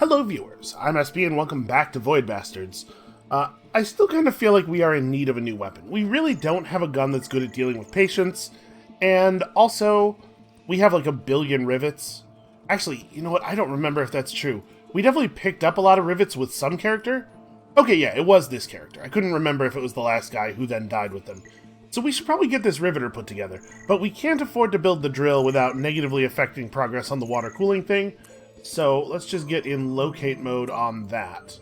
Hello viewers, I'm SB and welcome back to Void Bastards. I still kind of feel like we are in need of a new weapon. We really don't have a gun that's good at dealing with patients, and also, we have like a billion rivets. Actually, you know what, I don't remember if that's true. We definitely picked up a lot of rivets with some character. Okay, yeah, it was this character. I couldn't remember if it was the last guy who then died with them. So we should probably get this riveter put together, but we can't afford to build the drill without negatively affecting progress on the water cooling thing. So let's just get in locate mode on that.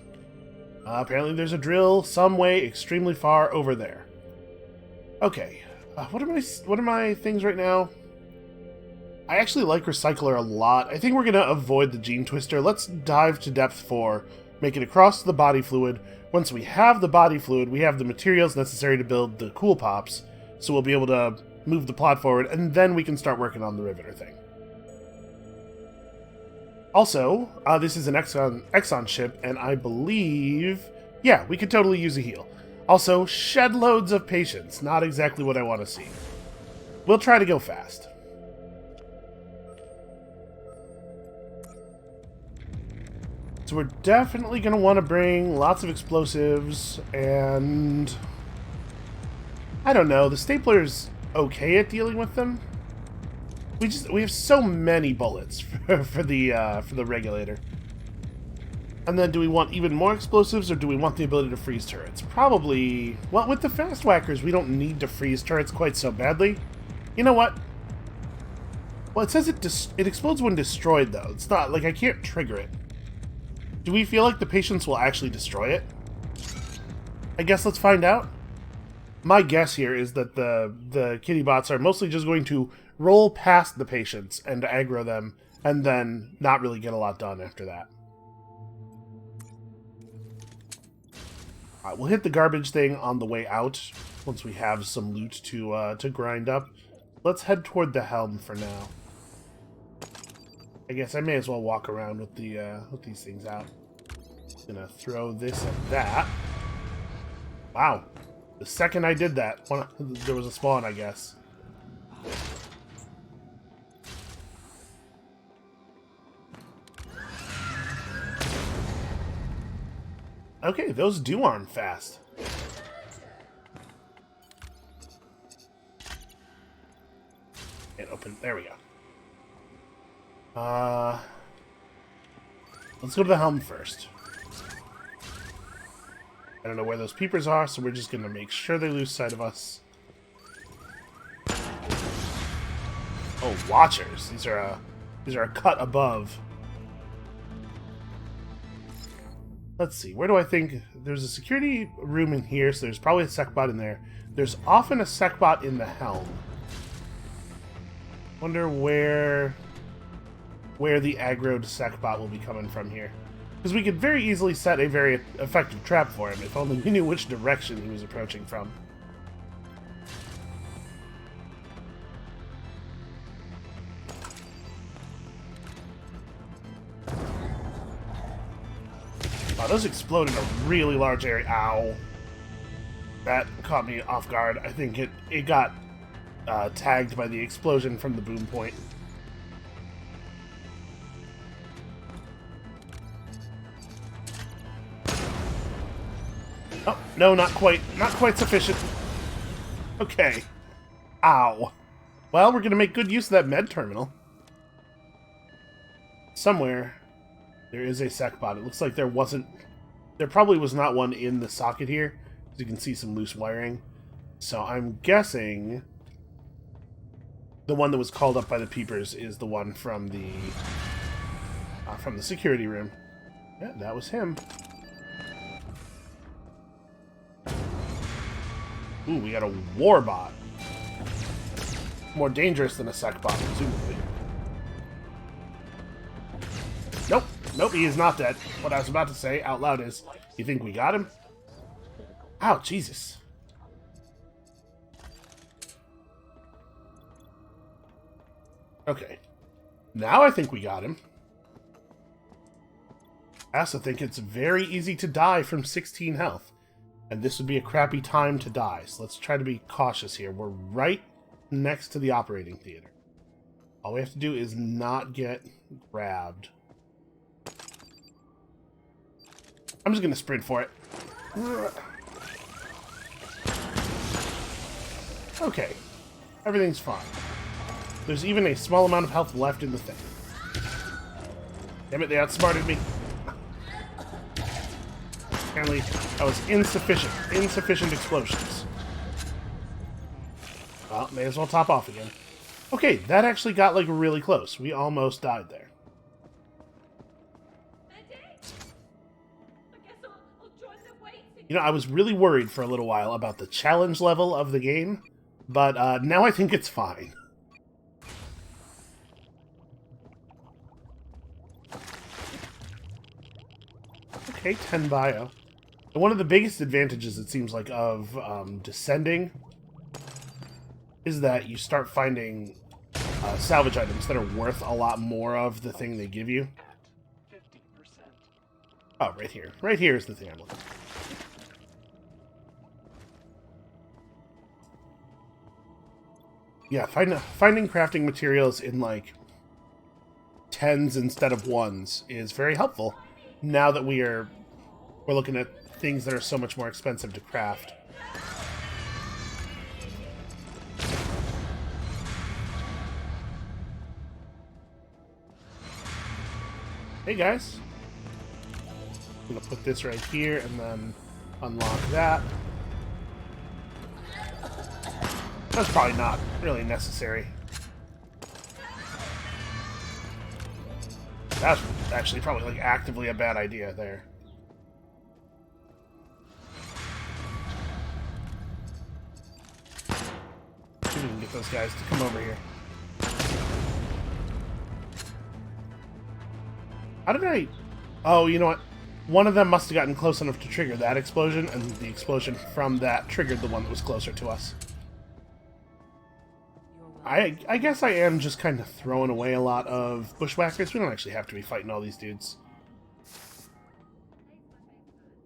Apparently there's a drill some way extremely far over there. Okay, what are my things right now? I actually like Recycler a lot. I think we're gonna avoid the Gene Twister. Let's dive to depth 4, make it across to the body fluid. Once we have the body fluid, we have the materials necessary to build the cool pops, so we'll be able to move the plot forward, and then we can start working on the riveter thing. Also, this is an Exxon ship, and I believe... yeah, we could totally use a heal. Also, shed loads of patience. Not exactly what I want to see. We'll try to go fast. So we're definitely going to want to bring lots of explosives, and... I don't know, the stapler's okay at dealing with them. We have so many bullets for the regulator. And then do we want even more explosives, or do we want the ability to freeze turrets? Probably... well, with the fast whackers, we don't need to freeze turrets quite so badly. You know what? Well, it says it explodes when destroyed, though. It's not like I can't trigger it. Do we feel like the patients will actually destroy it? I guess let's find out. My guess here is that the kitty bots are mostly just going to roll past the patients and aggro them, and then not really get a lot done after that. Alright, we'll hit the garbage thing on the way out, once we have some loot to grind up. Let's head toward the helm for now. I guess I may as well walk around with these things out. Gonna throw this at that. Wow. The second I did that, there was a spawn, I guess. Okay, those do arm fast. And open. There we go. Let's go to the helm first. I don't know where those peepers are, so we're just gonna make sure they lose sight of us. Oh, watchers! These are a cut above. Let's see, where do I think... there's a security room in here, so there's probably a secbot in there. There's often a secbot in the helm. Wonder where the aggroed secbot will be coming from here. Because we could very easily set a very effective trap for him, if only we knew which direction he was approaching from. Wow, those explode in a really large area. Ow. That caught me off guard. I think it got tagged by the explosion from the boom point. Oh, no, not quite. Not quite sufficient. Okay. Ow. Well, we're going to make good use of that med terminal. Somewhere there is a secbot. It looks like there probably was not one in the socket here. As you can see some loose wiring. So I'm guessing the one that was called up by the peepers is the one from the security room. Yeah, that was him. Ooh, we got a warbot. More dangerous than a secbot, presumably. Nope. Nope, he is not dead. What I was about to say out loud is, you think we got him? Ow, Jesus. Okay. Now I think we got him. I also think it's very easy to die from 16 health. And this would be a crappy time to die, so let's try to be cautious here. We're right next to the operating theater. All we have to do is not get grabbed. I'm just gonna sprint for it. Okay. Everything's fine. There's even a small amount of health left in the thing. Damn it, they outsmarted me. Apparently, that was insufficient. Insufficient explosions. Well, may as well top off again. Okay, that actually got, like, really close. We almost died there. You know, I was really worried for a little while about the challenge level of the game, but now I think it's fine. Okay, 10 bio. And one of the biggest advantages, it seems like, of descending is that you start finding salvage items that are worth a lot more of the thing they give you. Oh, right here. Right here is the thing I'm looking for. Yeah, finding crafting materials in, like, 10s instead of 1s is very helpful now that we're looking at things that are so much more expensive to craft. Hey guys. I'm gonna put this right here and then unlock that. That's probably not really necessary. That's actually probably, like, actively a bad idea there. See if we can get those guys to come over here. How did I... Oh, you know what? One of them must have gotten close enough to trigger that explosion, and the explosion from that triggered the one that was closer to us. I guess I am just kind of throwing away a lot of bushwhackers. We don't actually have to be fighting all these dudes.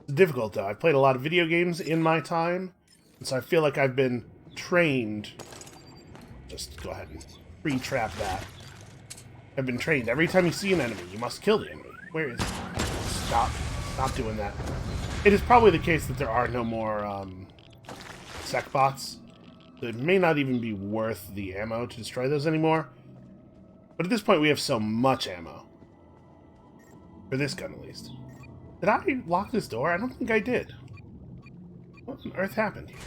It's difficult, though. I've played a lot of video games in my time, and so I feel like I've been trained... Just go ahead and pre-trap that. I've been trained. Every time you see an enemy, you must kill the enemy. Where is it? Stop. Stop doing that. It is probably the case that there are no more sec bots. It may not even be worth the ammo to destroy those anymore. But at this point, we have so much ammo. For this gun, at least. Did I lock this door? I don't think I did. What on earth happened here?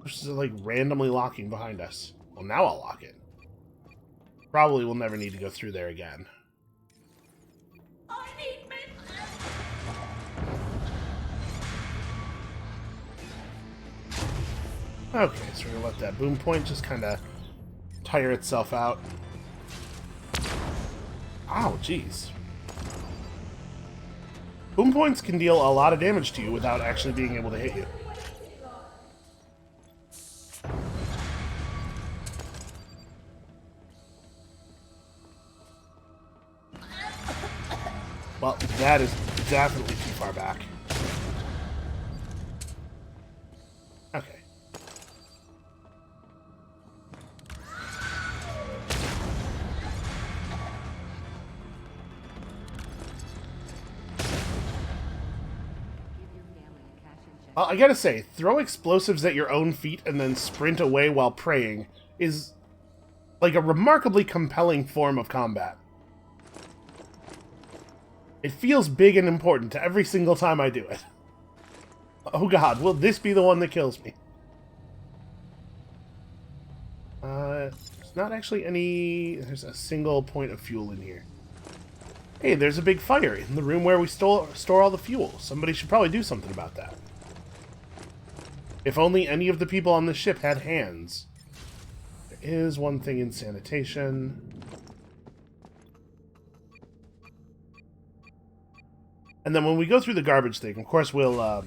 This is, like, randomly locking behind us. Well, now I'll lock it. Probably will never need to go through there again. Okay, so we're gonna let that boom point just kind of tire itself out. Ow, jeez. Boom points can deal a lot of damage to you without actually being able to hit you. Well, that is definitely too far back. Okay. Well, I gotta say, throw explosives at your own feet and then sprint away while praying is, like, a remarkably compelling form of combat. It feels big and important to every single time I do it. Oh god, will this be the one that kills me? There's not actually any... There's a single point of fuel in here. Hey, there's a big fire in the room where we store all the fuel. Somebody should probably do something about that. If only any of the people on this ship had hands. There is one thing in sanitation. And then when we go through the garbage thing, of course we'll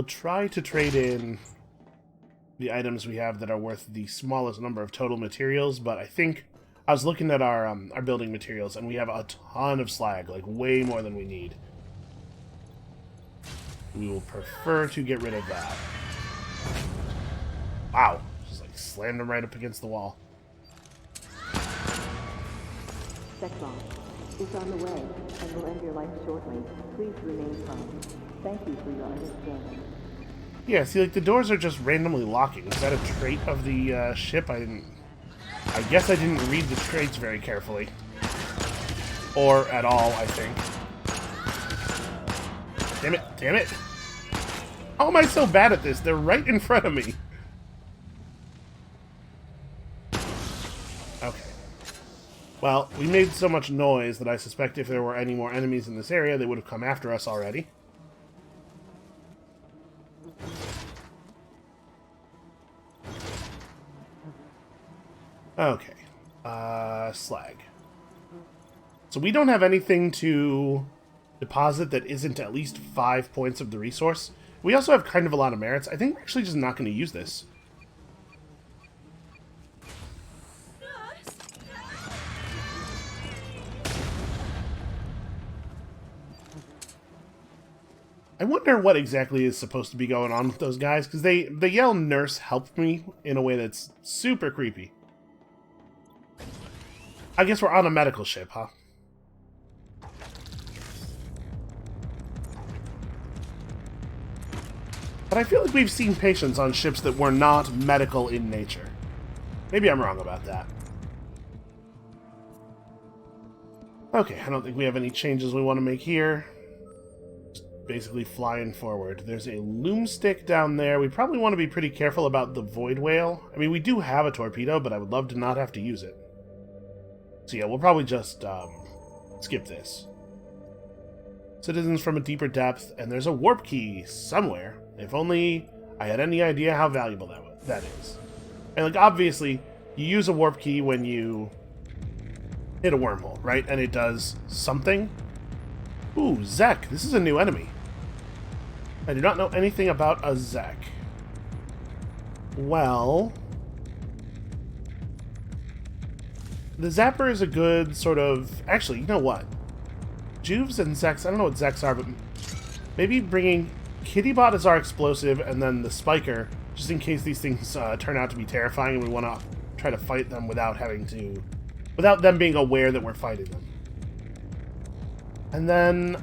try to trade in the items we have that are worth the smallest number of total materials, but I think I was looking at our building materials and we have a ton of slag, like way more than we need. We will prefer to get rid of that. Wow. Just like slammed him right up against the wall. Set bomb. is on the way and will end your life shortly. Please remain calm. Thank you for your understanding. Yeah, see, like, the doors are just randomly locking. Is that a trait of the ship? I guess I didn't read the traits very carefully. Or at all, I think. Damn it, damn it! How am I so bad at this? They're right in front of me. Okay. Well, we made so much noise that I suspect if there were any more enemies in this area, they would have come after us already. Okay. Slag. So we don't have anything to deposit that isn't at least 5 points of the resource. We also have kind of a lot of merits. I think we're actually just not going to use this. I wonder what exactly is supposed to be going on with those guys, because they yell "Nurse, help me" in a way that's super creepy. I guess we're on a medical ship, huh? But I feel like we've seen patients on ships that were not medical in nature. Maybe I'm wrong about that. Okay, I don't think we have any changes we want to make here. Just basically flying forward. There's a loom stick down there. We probably want to be pretty careful about the void whale. I mean, we do have a torpedo, but I would love to not have to use it. So yeah, we'll probably just skip this. Citizens from a deeper depth, and there's a warp key somewhere. If only I had any idea how valuable that is. And like, obviously, you use a warp key when you hit a wormhole, right? And it does something. Ooh, Zek. This is a new enemy. I do not know anything about a Zek. Well, the Zapper is a good sort of... Actually, you know what? Juves and Zeks, I don't know what Zeks are, but maybe bringing Kittybot as our explosive and then the Spiker, just in case these things turn out to be terrifying and we want to try to fight them without them being aware that we're fighting them. And then,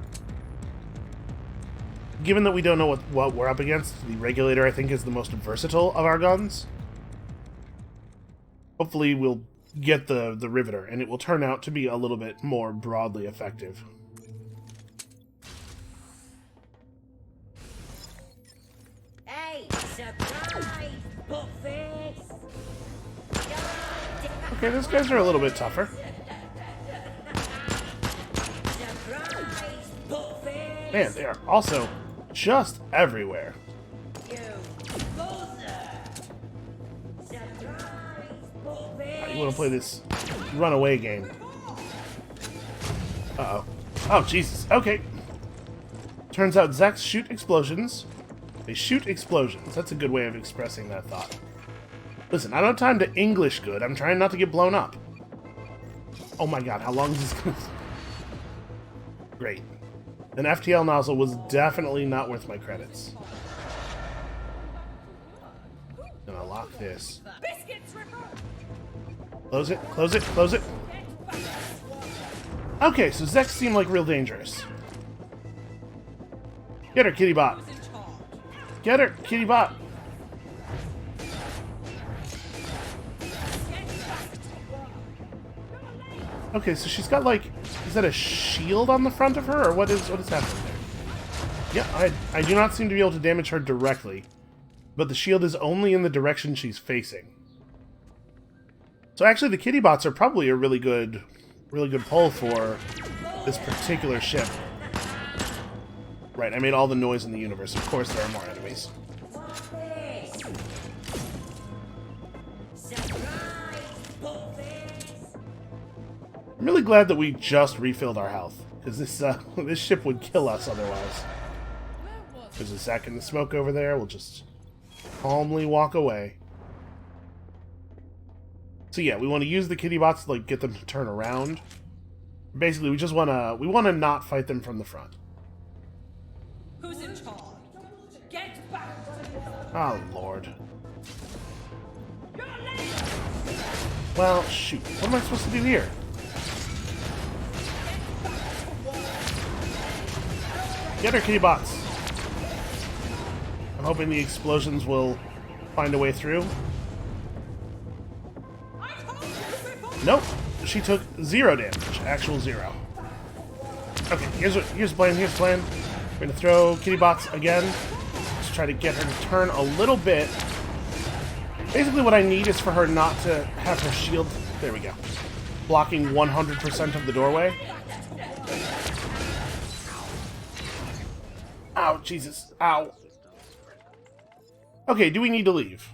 given that we don't know what we're up against, the Regulator, I think, is the most versatile of our guns. Hopefully we'll get the Riveter, and it will turn out to be a little bit more broadly effective. Hey, surprise, buttface! Okay, those guys are a little bit tougher. Surprise, buttface! Man, they are also just everywhere. You loser! Surprise, buttface! You want to play this runaway game. Uh-oh. Oh, Jesus. Okay. Turns out Zeks shoot explosions. They shoot explosions. That's a good way of expressing that thought. Listen, I don't have time to English good. I'm trying not to get blown up. Oh my god, how long is this going to... Great. An FTL nozzle was definitely not worth my credits. Gonna lock this. Close it, close it, close it. Okay, so Zeks seem like real dangerous. Get her, Kittybot. Get her, Kittybot. Okay, so she's got like, is that a shield on the front of her, or what is happening there? Yeah, I do not seem to be able to damage her directly, but the shield is only in the direction she's facing. So actually, the Kittybots are probably a really good pull for this particular ship. Right, I made all the noise in the universe. Of course, there are more enemies. I'm really glad that we just refilled our health, because this ship would kill us otherwise. There's a sack in the smoke over there. We'll just calmly walk away. So yeah, we want to use the Kittybots to like get them to turn around. Basically, we want to not fight them from the front. Who's in charge? Get back! Oh Lord. Well, shoot. What am I supposed to do here? Get her, kitty bots. I'm hoping the explosions will find a way through. Nope. She took 0 damage. Actual 0. Okay, here's the plan. Here's the plan. We're going to throw kitty bots again. Let's try to get her to turn a little bit. Basically what I need is for her not to have her shield... There we go. Blocking 100% of the doorway. Ow, Jesus. Ow. Okay, do we need to leave?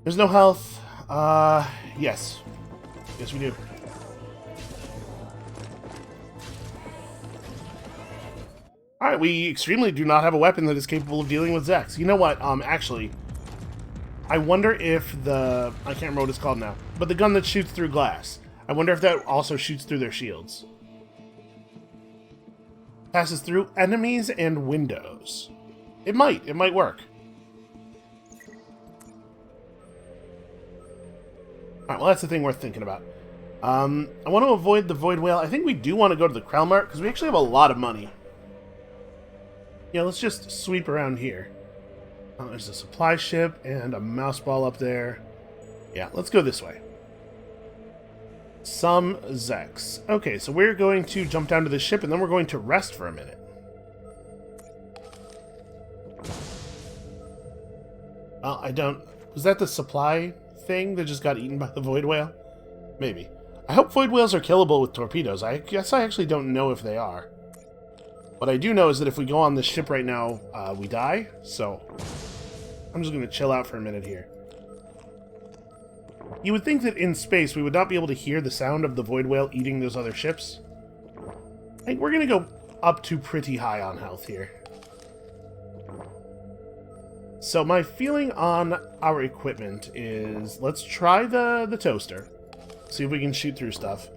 There's no health. Yes. Yes, we do. Alright, we extremely do not have a weapon that is capable of dealing with Zex. You know what? Actually, I wonder if the... I can't remember what it's called now. But the gun that shoots through glass. I wonder if that also shoots through their shields. Passes through enemies and windows. It might. It might work. Alright, well that's the thing worth thinking about. I want to avoid the Void Whale. I think we do want to go to the Krellmart, because we actually have a lot of money. Yeah, let's just sweep around here. There's a supply ship and a mouse ball up there. Yeah, let's go this way. Some Zex. Okay, so we're going to jump down to the ship, and then we're going to rest for a minute. Well, I don't... Was that the supply thing that just got eaten by the Void Whale? Maybe. I hope Void Whales are killable with torpedoes. I guess I actually don't know if they are. What I do know is that if we go on this ship right now, we die, so... I'm just going to chill out for a minute here. You would think that in space we would not be able to hear the sound of the Void Whale eating those other ships. I think we're going to go up to pretty high on health here. So my feeling on our equipment is, let's try the toaster. See if we can shoot through stuff.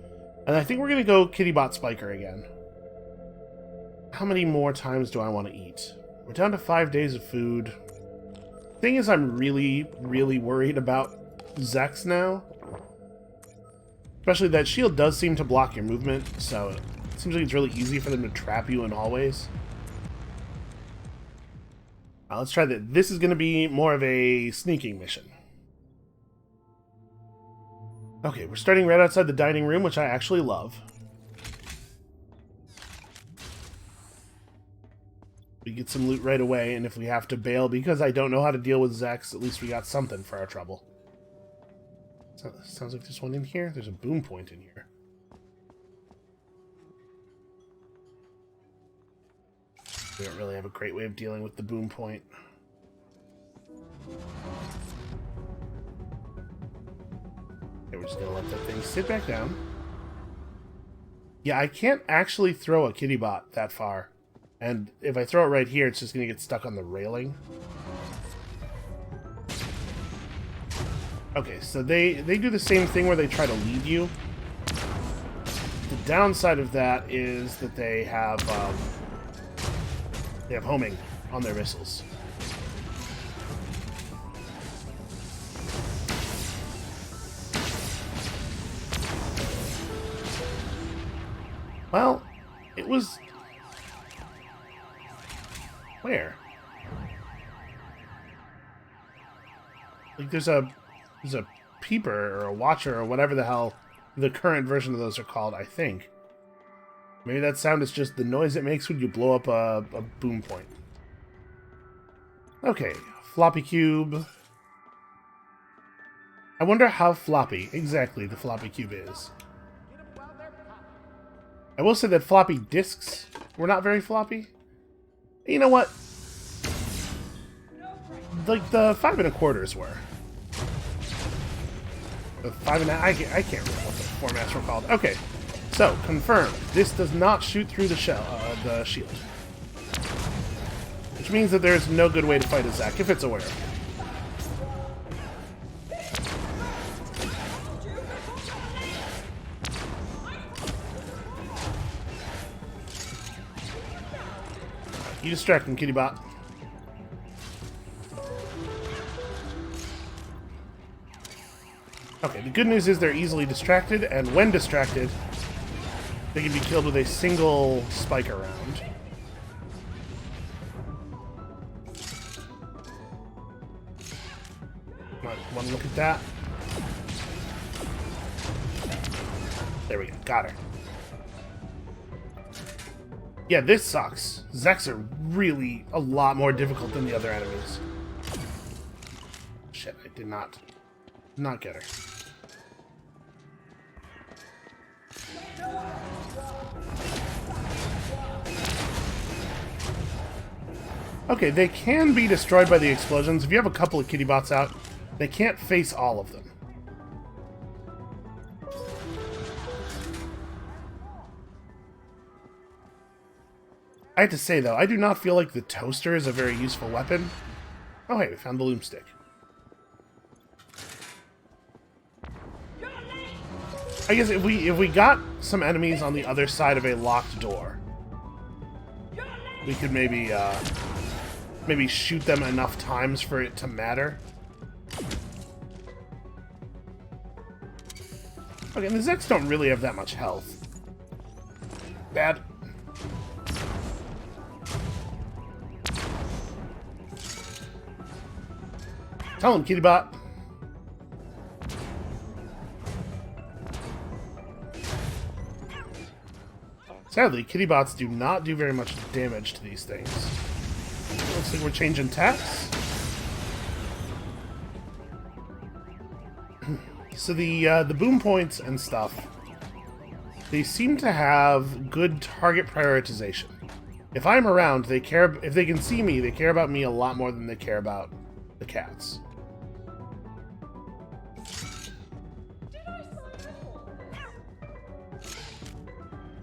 And I think we're going to go Kittybot Spiker again. How many more times do I want to eat? We're down to 5 days of food. Thing is, I'm really, really worried about Zex now. Especially that shield does seem to block your movement, so it seems like it's really easy for them to trap you in hallways. Let's try that. This is going to be more of a sneaking mission. Okay, we're starting right outside the dining room, which I actually love. We get some loot right away, and if we have to bail because I don't know how to deal with Zex, at least we got something for our trouble. So, sounds like there's one in here. There's a boom point in here. We don't really have a great way of dealing with the boom point. Okay, we're just gonna let that thing sit back down. Yeah, I can't actually throw a Kittybot that far. And if I throw it right here, it's just going to get stuck on the railing. Okay, so they do the same thing where they try to lead you. The downside of that is that they have homing on their missiles. Well, it was... Where? Like there's a peeper or a watcher or whatever the hell the current version of those are called, I think. Maybe that sound is just the noise it makes when you blow up a boom point. Okay, floppy cube. I wonder how floppy exactly the floppy cube is. I will say that floppy disks were not very floppy. You know what? Like the 5 1/4s were. The 5 1/2. I can't remember what the formats were called. Okay, so confirmed. This does not shoot through the the shield, which means that there is no good way to fight a Zach if it's aware of it. You distract him, Kittybot. Okay, the good news is they're easily distracted, and when distracted, They can be killed with a single spike around. One look at that. There we go. Got her. Yeah, this sucks. Zeks are really a lot more difficult than the other enemies. Shit, I did not get her. Okay, they can be destroyed by the explosions. If you have a couple of kitty bots out, they can't face all of them. I have to say, though, I do not feel like the toaster is a very useful weapon. Oh, hey, we found the loom stick. I guess if we got some enemies on the other side of a locked door, we could maybe shoot them enough times for it to matter. Okay, and the Zeks don't really have that much health. Bad. Tell him, kitty bot. Sadly, kitty bots do not do very much damage to these things. Looks like we're changing taps. So the boom points and stuff, they seem to have good target prioritization. If I'm around, they care. If they can see me, they care about me a lot more than they care about the cats.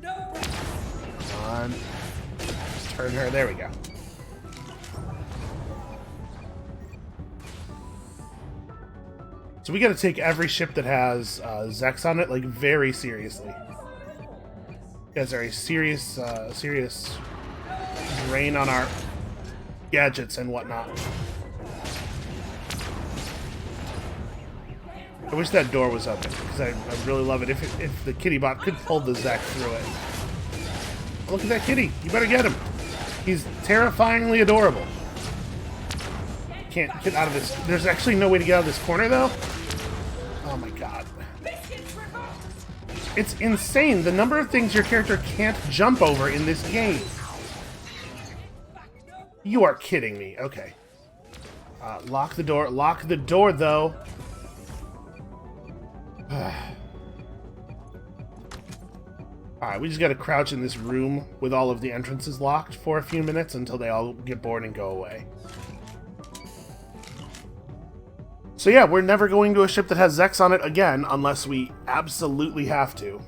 Come on. Just turn her. There we go. So we got to take every ship that has Zeks on it, like, very seriously. Guys, there a serious drain on our gadgets and whatnot. I wish that door was open, because I'd really love it if the kitty bot could pull the Zek through it. Oh, look at that kitty. You better get him. He's terrifyingly adorable. Can't get out of this. There's actually no way to get out of this corner, though. Oh my god. It's insane the number of things your character can't jump over in this game. You are kidding me. Okay. Lock the door. Lock the door, though. Alright, we just gotta crouch in this room with all of the entrances locked for a few minutes until they all get bored and go away. So yeah, we're never going to a ship that has Zeks on it again, unless we absolutely have to.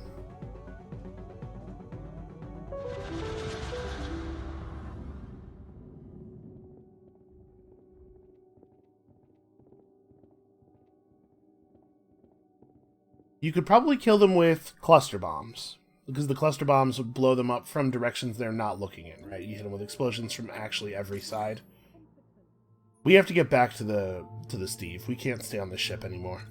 You could probably kill them with cluster bombs, because the cluster bombs would blow them up from directions they're not looking in, right? You hit them with explosions from actually every side. We have to get back to the Steve. We can't stay on the ship anymore.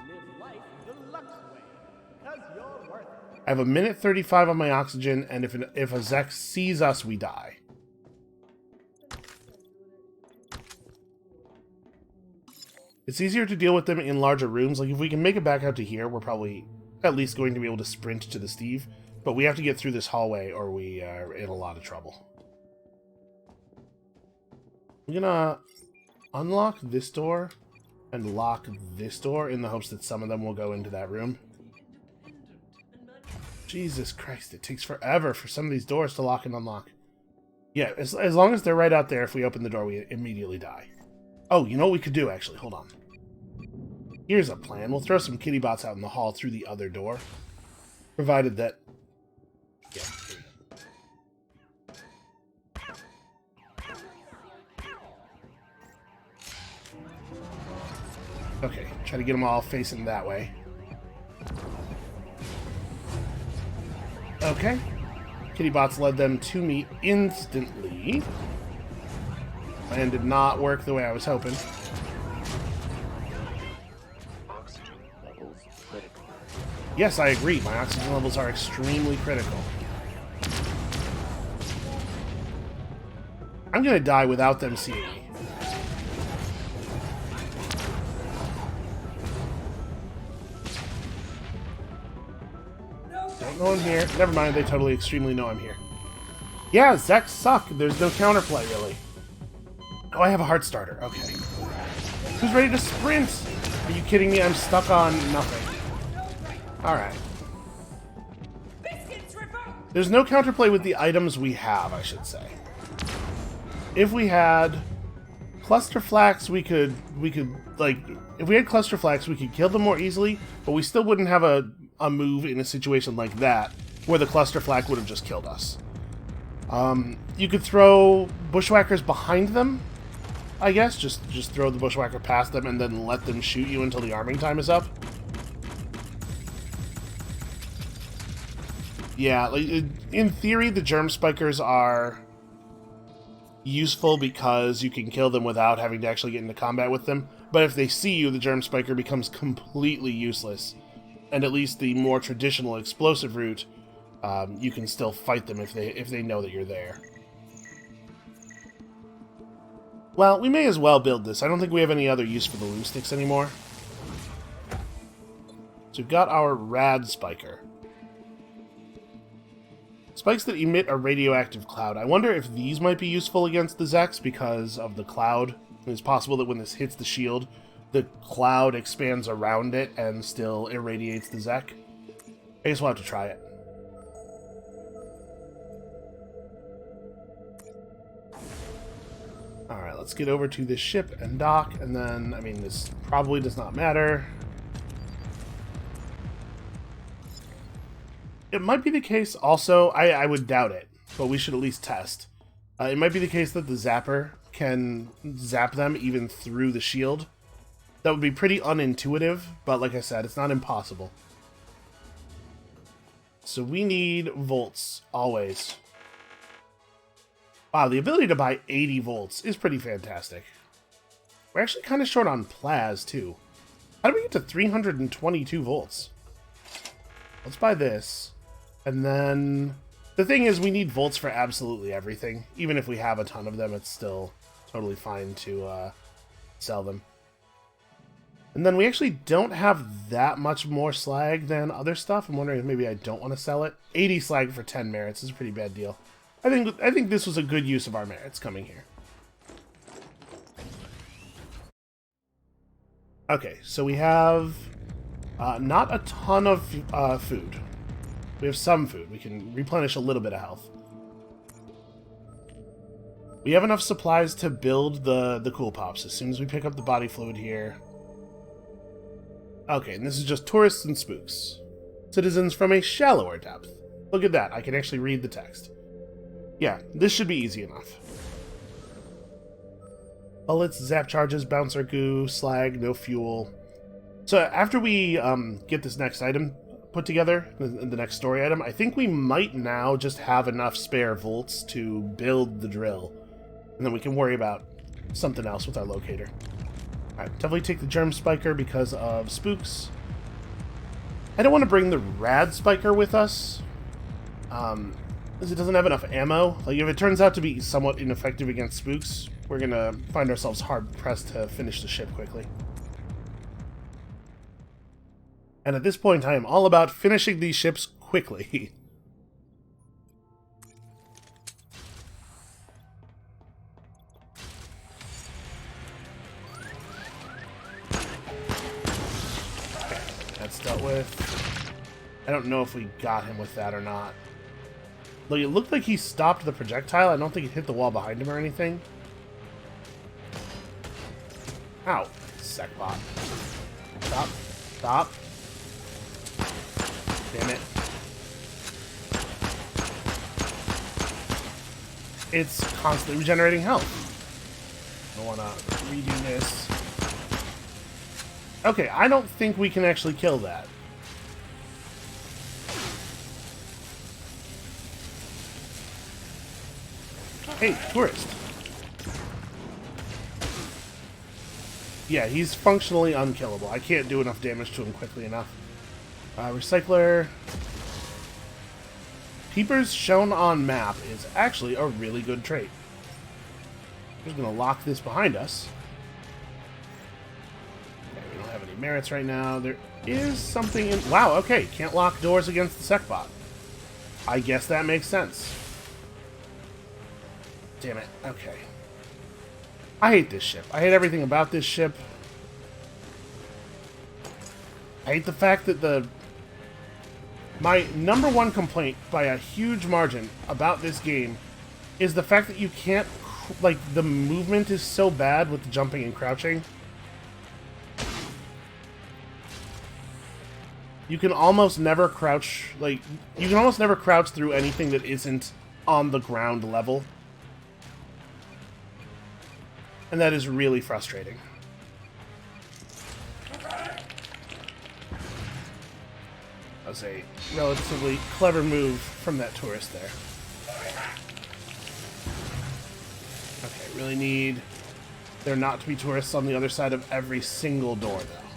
Live life deluxe way, because you're worth it. I have a minute 35 on my oxygen, and if a Zek sees us, we die. It's easier to deal with them in larger rooms. Like, if we can make it back out to here, we're probably at least going to be able to sprint to the Steve. But we have to get through this hallway, or we are in a lot of trouble. I'm gonna unlock this door and lock this door in the hopes that some of them will go into that room. Jesus Christ, it takes forever for some of these doors to lock and unlock. Yeah, as long as they're right out there, if we open the door, we immediately die. Oh, you know what we could do, actually? Hold on. Here's a plan. We'll throw some kitty bots out in the hall through the other door. Provided that... Yeah, here we go. Okay, try to get them all facing that way. Okay. Kitty bots led them to me instantly. Plan did not work the way I was hoping. Oxygen level levels critical. Yes, I agree. My oxygen levels are extremely critical. I'm gonna die without them seeing me. Don't know I'm here. Never mind, they totally extremely know I'm here. Yeah, Zeks suck. There's no counterplay, really. Oh, I have a heart starter. Okay. Who's ready to sprint? Are you kidding me? I'm stuck on nothing. Alright. There's no counterplay with the items we have, I should say. If we had cluster flax, we could like, if we had cluster flax, we could kill them more easily, but we still wouldn't have a move in a situation like that where the cluster flax would have just killed us. You could throw bushwhackers behind them, I guess. Just throw the bushwhacker past them and then let them shoot you until the arming time is up. Yeah, like, in theory, the germ spikers are useful because you can kill them without having to actually get into combat with them. But if they see you, the germ spiker becomes completely useless. And at least the more traditional explosive route, you can still fight them if they know that you're there. Well, we may as well build this. I don't think we have any other use for the loom sticks anymore. So we've got our rad spiker. Spikes that emit a radioactive cloud. I wonder if these might be useful against the Zeks because of the cloud. It's possible that when this hits the shield, the cloud expands around it and still irradiates the Zek. I guess we'll have to try it. Alright, let's get over to this ship and dock, and then, I mean, this probably does not matter. It might be the case also, I would doubt it, but we should at least test. It might be the case that the zapper can zap them even through the shield. That would be pretty unintuitive, but like I said, it's not impossible. So we need volts, always. Wow, the ability to buy 80 volts is pretty fantastic. We're actually kind of short on plas, too. How do we get to 322 volts? Let's buy this. And then, the thing is, we need volts for absolutely everything. Even if we have a ton of them, it's still totally fine to sell them. And then we actually don't have that much more slag than other stuff. I'm wondering if maybe I don't want to sell it. 80 slag for 10 merits is a pretty bad deal. I think this was a good use of our merits coming here. Okay, so we have not a ton of food. We have some food. We can replenish a little bit of health. We have enough supplies to build the cool pops as soon as we pick up the body fluid here. Okay, and this is just tourists and spooks. Citizens from a shallower depth. Look at that, I can actually read the text. Yeah, this should be easy enough. Bullets, zap charges, bouncer goo, slag, no fuel. So after we get this next item put together, the next story item, I think we might now just have enough spare volts to build the drill. And then we can worry about something else with our locator. Alright, definitely take the germ spiker because of spooks. I don't want to bring the rad spiker with us. Because it doesn't have enough ammo. Like, if it turns out to be somewhat ineffective against spooks, we're gonna find ourselves hard-pressed to finish the ship quickly. And at this point, I am all about finishing these ships quickly. Okay, that's dealt with. I don't know if we got him with that or not. Look, it looked like he stopped the projectile. I don't think it hit the wall behind him or anything. Ow. Sackbot. Stop. Stop. Damn it. It's constantly regenerating health. I want to redo this. Okay, I don't think we can actually kill that. Hey, tourist. Yeah, he's functionally unkillable. I can't do enough damage to him quickly enough. Recycler. Peepers shown on map is actually a really good trait. I'm just going to lock this behind us. Okay, we don't have any merits right now. There is something in... Wow, okay. Can't lock doors against the SecBot. I guess that makes sense. Damn it. Okay. I hate this ship. I hate everything about this ship. I hate the fact that my number one complaint by a huge margin about this game is the fact that you can't... Like, the movement is so bad with the jumping and crouching. You can almost never crouch... Like, you can almost never crouch through anything that isn't on the ground level. And that is really frustrating. That was a relatively clever move from that tourist there. Okay, really need there not to be tourists on the other side of every single door, though.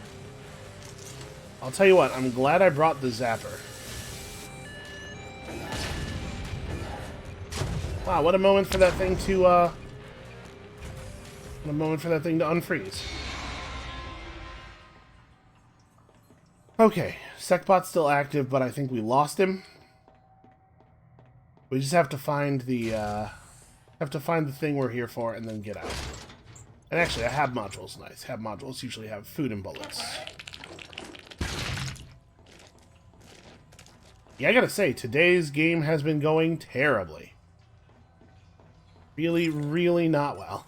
I'll tell you what, I'm glad I brought the zapper. Wow, what a moment for that thing to, what a moment for that thing to unfreeze. Okay, SecBot's still active, but I think we lost him. We just have to find the thing we're here for and then get out. And actually, I have modules. Nice. Have modules usually have food and bullets. Yeah, I gotta say, today's game has been going terribly. Really, really not well.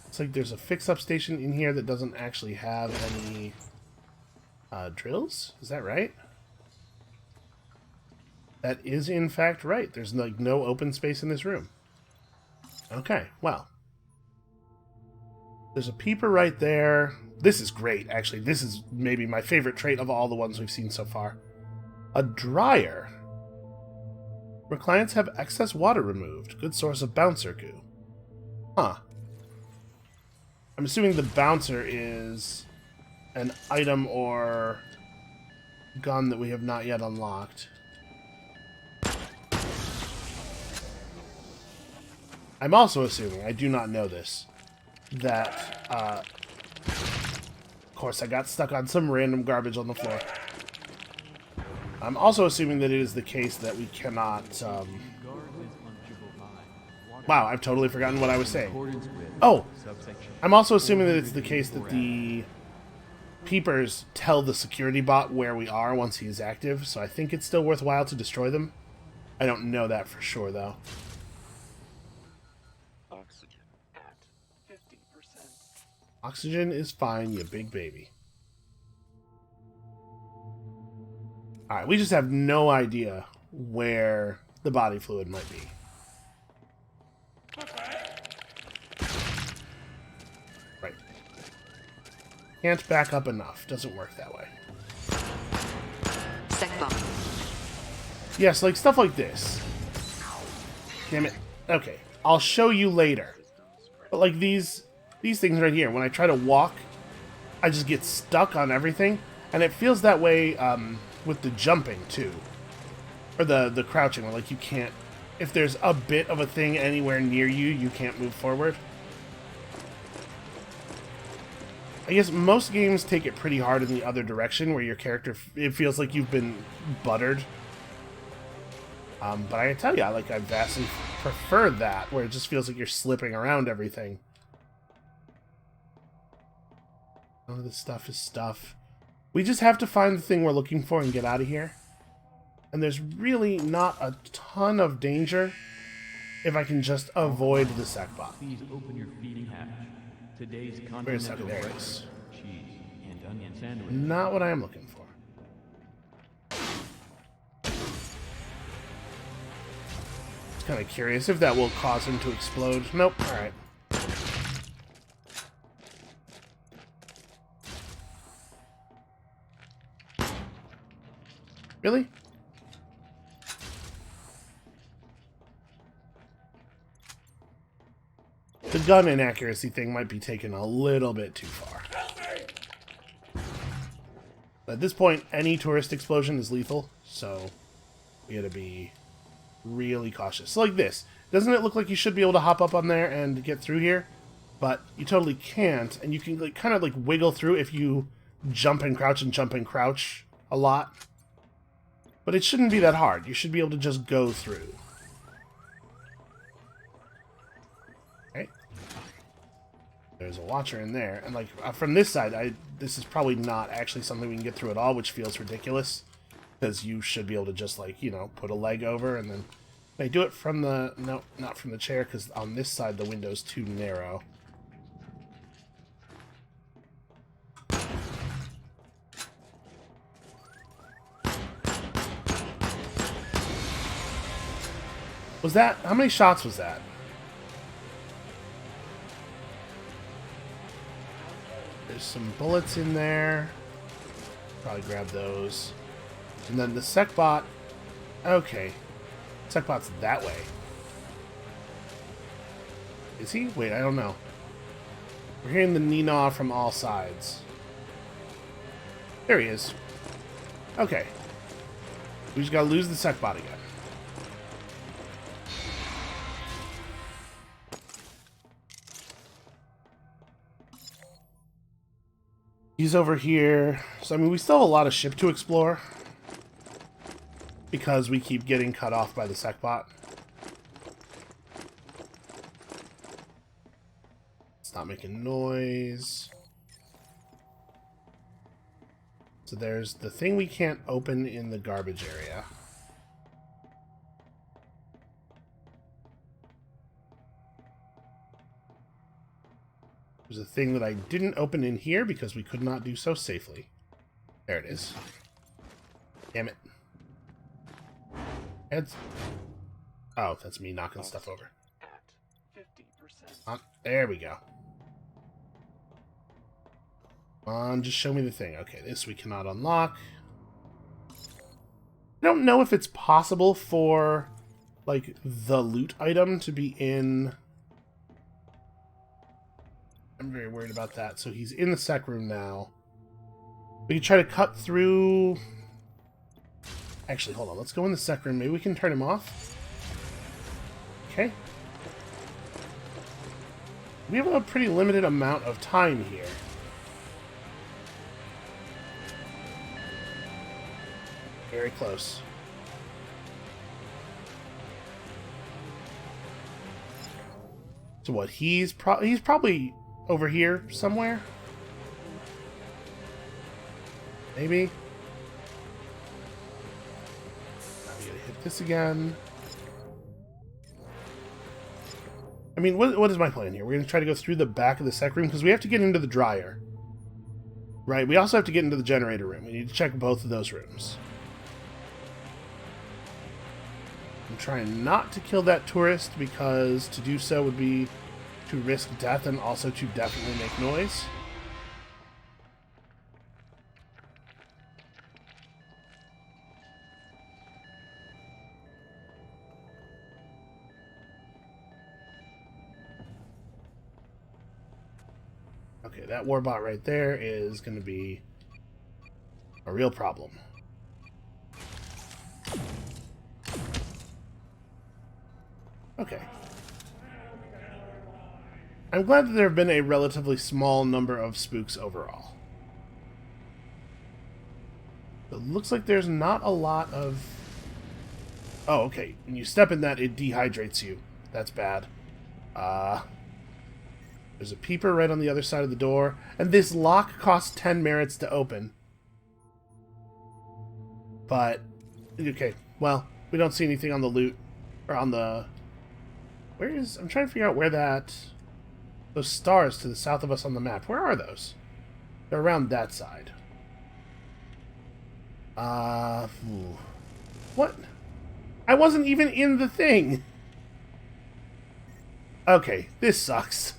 Looks like there's a fix-up station in here that doesn't actually have any drills. Is that right? That is, in fact, right. There's like no open space in this room. Okay, well. There's a peeper right there. This is great, actually. This is maybe my favorite trait of all the ones we've seen so far. A dryer. Where clients have excess water removed. Good source of bouncer goo. Huh. I'm assuming the bouncer is an item or gun that we have not yet unlocked. I'm also assuming, I do not know this, that, of course I got stuck on some random garbage on the floor. I'm also assuming that it is the case that we cannot, wow, I've totally forgotten what I was saying. Oh! I'm also assuming that it's the case that the peepers tell the security bot where we are once he's active, so I think it's still worthwhile to destroy them. I don't know that for sure, though. Oxygen at 50%. Oxygen is fine, you big baby. Alright, we just have no idea where the body fluid might be. Right. Can't back up enough. Doesn't work that way. Yes, like stuff like this. Damn it. Okay, I'll show you later. But like these things right here, when I try to walk, I just get stuck on everything. And it feels that way with the jumping, too. Or the crouching, where like you can't... If there's a bit of a thing anywhere near you, you can't move forward. I guess most games take it pretty hard in the other direction, where your character... It feels like you've been buttered. But I tell you, I vastly prefer that, where it just feels like you're slipping around everything. None of this stuff is stuff. We just have to find the thing we're looking for and get out of here. And there's really not a ton of danger if I can just avoid the SecBot. Please open your feeding hatch. Today's Where's continental that? There it breakfast, is. cheese and onion sandwich. Not what I am looking for. Just kind of curious if that will cause him to explode. Nope. Alright. Really? The gun inaccuracy thing might be taken a little bit too far. At this point, any tourist explosion is lethal, so we gotta be really cautious. So like this. Doesn't it look like you should be able to hop up on there and get through here? But you totally can't, and you can like kind of like wiggle through if you jump and crouch a lot. But it shouldn't be that hard. You should be able to just go through. Okay. There's a watcher in there, and like from this side, this is probably not actually something we can get through at all, which feels ridiculous. Because you should be able to just like, you know, put a leg over and then... May do it from the... No, not from the chair, because on this side the window's too narrow. Was that... How many shots was that? There's some bullets in there. Probably grab those. And then the SecBot... Okay. SecBot's that way. Is he? Wait, I don't know. We're hearing the Nina from all sides. There he is. Okay. We just gotta lose the SecBot again. He's over here. So, I mean, we still have a lot of ship to explore. Because we keep getting cut off by the SecBot. It's not making noise. So there's the thing we can't open in the garbage area. There's a thing that I didn't open in here because we could not do so safely. There it is. Damn it. Heads. Oh, that's me knocking stuff over. At 50%. There we go. Come on, just show me the thing. Okay, this we cannot unlock. I don't know if it's possible for, like, the loot item to be in... I'm very worried about that. So he's in the sec room now. We can try to cut through... Actually, hold on. Let's go in the sec room. Maybe we can turn him off. Okay. We have a pretty limited amount of time here. Very close. So what? He's probably over here somewhere. Maybe. Now we gotta hit this again. I mean, what is my plan here? We're gonna try to go through the back of the sec room because we have to get into the dryer. Right, we also have to get into the generator room. We need to check both of those rooms. I'm trying not to kill that tourist because to do so would be to risk death and also to definitely make noise. Okay, that warbot right there is going to be a real problem. Okay. I'm glad that there have been a relatively small number of spooks overall. It looks like there's not a lot of... Oh, okay. When you step in that, it dehydrates you. That's bad. There's a peeper right on the other side of the door. And this lock costs 10 merits to open. But, okay. Well, we don't see anything on the loot. Or on the... Where is... I'm trying to figure out where that... Those stars to the south of us on the map. Where are those? They're around that side. What? I wasn't even in the thing! Okay, this sucks.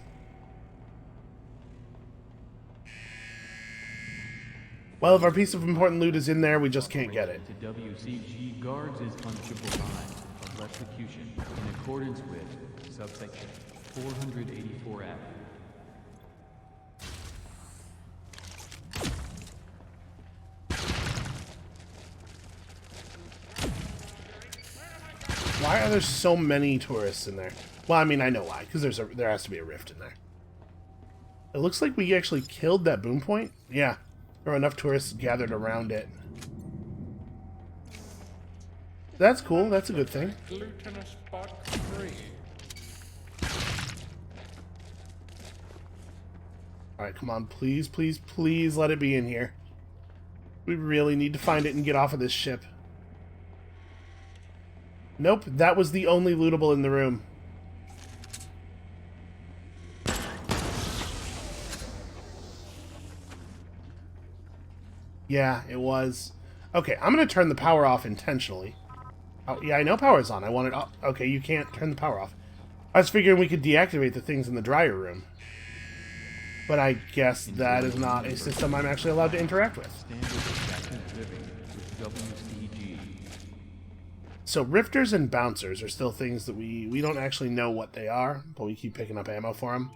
Well, if our piece of important loot is in there, we just can't get it. To WCG guards is punishable by electrocution in accordance with subsection 484F. Why are there so many tourists in there? Well, I mean, I know why, because there has to be a rift in there. It looks like we actually killed that boom point. Yeah, there were enough tourists gathered around it. That's cool. That's a good thing. Glutinous spot 3. Alright, come on. Please, please, please let it be in here. We really need to find it and get off of this ship. Nope, that was the only lootable in the room. Yeah, it was. Okay, I'm going to turn the power off intentionally. Oh, yeah, I know power's on. I want it off. Okay, you can't turn the power off. I was figuring we could deactivate the things in the dryer room. But I guess that is not a system I'm actually allowed to interact with. Standard adaptive living with WCG. So rifters and bouncers are still things that we don't actually know what they are, but we keep picking up ammo for them.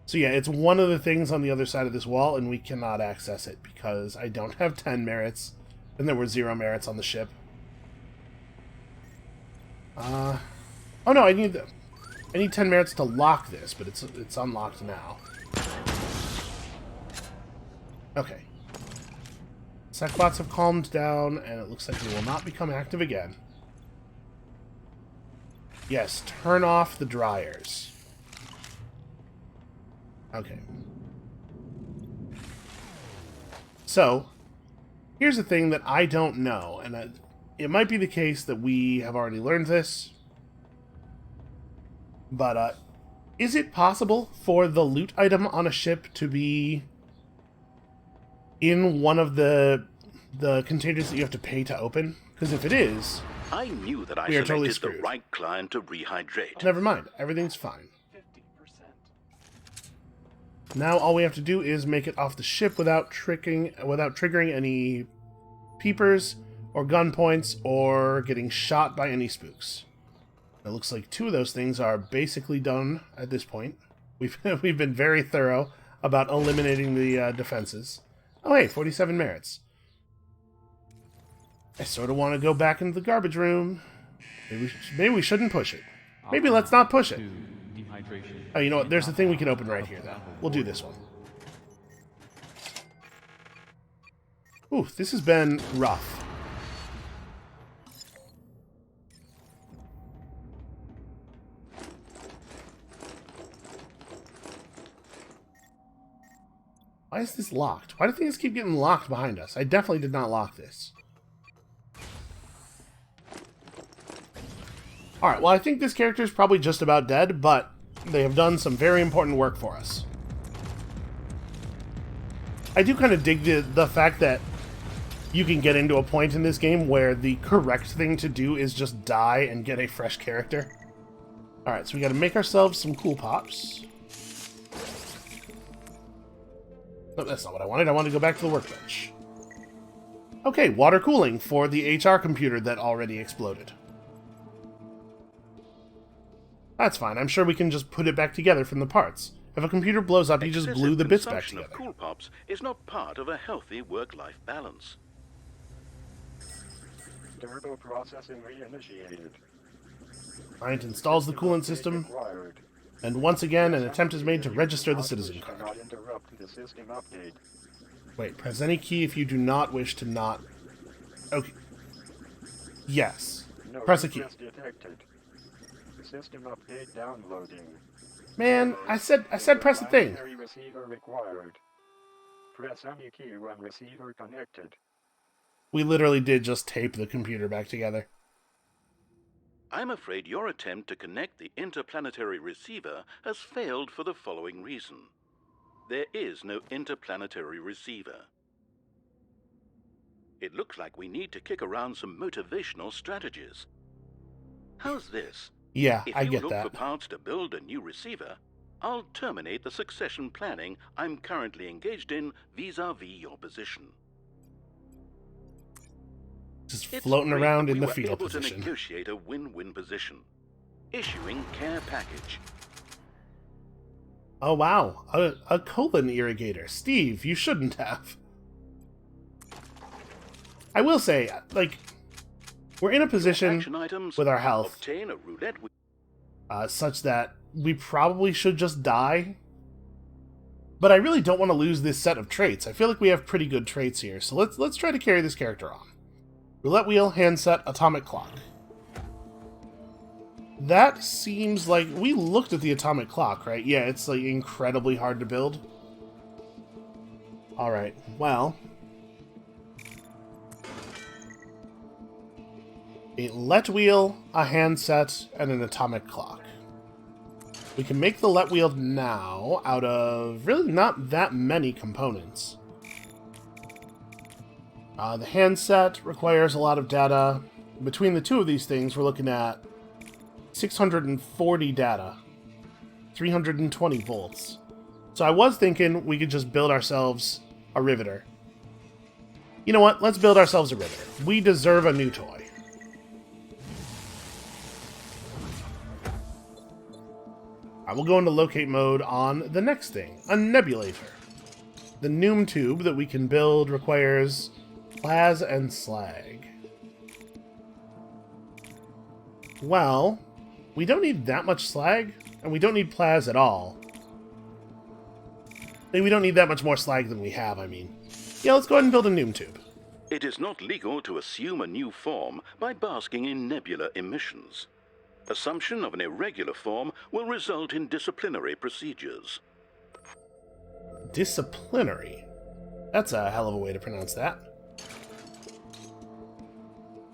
So yeah, it's one of the things on the other side of this wall, and we cannot access it because I don't have 10 merits, and there were 0 merits on the ship. Oh no, I need 10 merits to lock this, but it's unlocked now. Okay. Secbots have calmed down, and it looks like they will not become active again. Yes, turn off the dryers. Okay. So, here's the thing that I don't know, and it might be the case that we have already learned this, but is it possible for the loot item on a ship to be in one of the containers that you have to pay to open? Because if it is, I knew that I we are selected totally the screwed. right client to rehydrate. Never mind, everything's fine. 50%. Now all we have to do is make it off the ship without triggering any peepers or gun points or getting shot by any spooks. It looks like 2 of those things are basically done at this point. We've been very thorough about eliminating the defenses. Oh hey, 47 merits. I sort of want to go back into the garbage room. Maybe we shouldn't push it. Maybe let's not push it. 2. Dehydration. Oh, you know what? There's a thing we can open right here, though. We'll do this one. Ooh, this has been rough. Why is this locked? Why do things keep getting locked behind us? I definitely did not lock this. Alright, well I think this character is probably just about dead, but they have done some very important work for us. I do kind of dig the fact that you can get into a point in this game where the correct thing to do is just die and get a fresh character. Alright, so we gotta make ourselves some cool pops. No, that's not what I wanted. I wanted to go back to the workbench. Okay, water cooling for the HR computer that already exploded. That's fine. I'm sure we can just put it back together from the parts. If a computer blows up, you just glue the bits back Excessive together. consumption of Cool Pops is not part of a healthy work-life balance. Turbo processing reinitiated. Client installs the coolant system, and once again, an attempt is made to register the citizen card. Not interrupt the system update. Wait, press any key if you do not wish to not... Okay. Yes. No Press a key. request detected. System update downloading. Man, I said press the thing. Binary receiver required. Press any key when receiver connected. We literally did just tape the computer back together. I'm afraid your attempt to connect the interplanetary receiver has failed for the following reason. There is no interplanetary receiver. It looks like we need to kick around some motivational strategies. How's this? Yeah, If I you get look that. for parts to build a new receiver, I'll terminate the succession planning I'm currently engaged in vis-a-vis your position. Just It's floating great around that in we the were fetal able to position. negotiate a win-win position. Issuing care package. Oh wow, a colon irrigator. Steve, you shouldn't have. I will say, like, we're in a position Action items. with our health Obtain a roulette wheel. such that we probably should just die. But I really don't want to lose this set of traits. I feel like we have pretty good traits here, so let's try to carry this character on. Roulette wheel, handset, atomic clock. That seems like... we looked at the atomic clock, right? Yeah, it's like incredibly hard to build. Alright, well... a let wheel, a handset, and an atomic clock. We can make the let wheel now out of really not that many components. The handset requires a lot of data. Between the two of these things, we're looking at 640 data, 320 volts. So I was thinking we could just build ourselves a riveter. You know what? Let's build ourselves a riveter. We deserve a new toy. I will go into locate mode on the next thing, a nebulator. The Noom tube that we can build requires plas and slag. Well, we don't need that much slag, and we don't need plas at all. We don't need that much more slag than we have, I mean. Yeah, let's go ahead and build a Noom tube. It is not legal to assume a new form by basking in nebula emissions. Assumption of an irregular form will result in disciplinary procedures. Disciplinary? That's a hell of a way to pronounce that.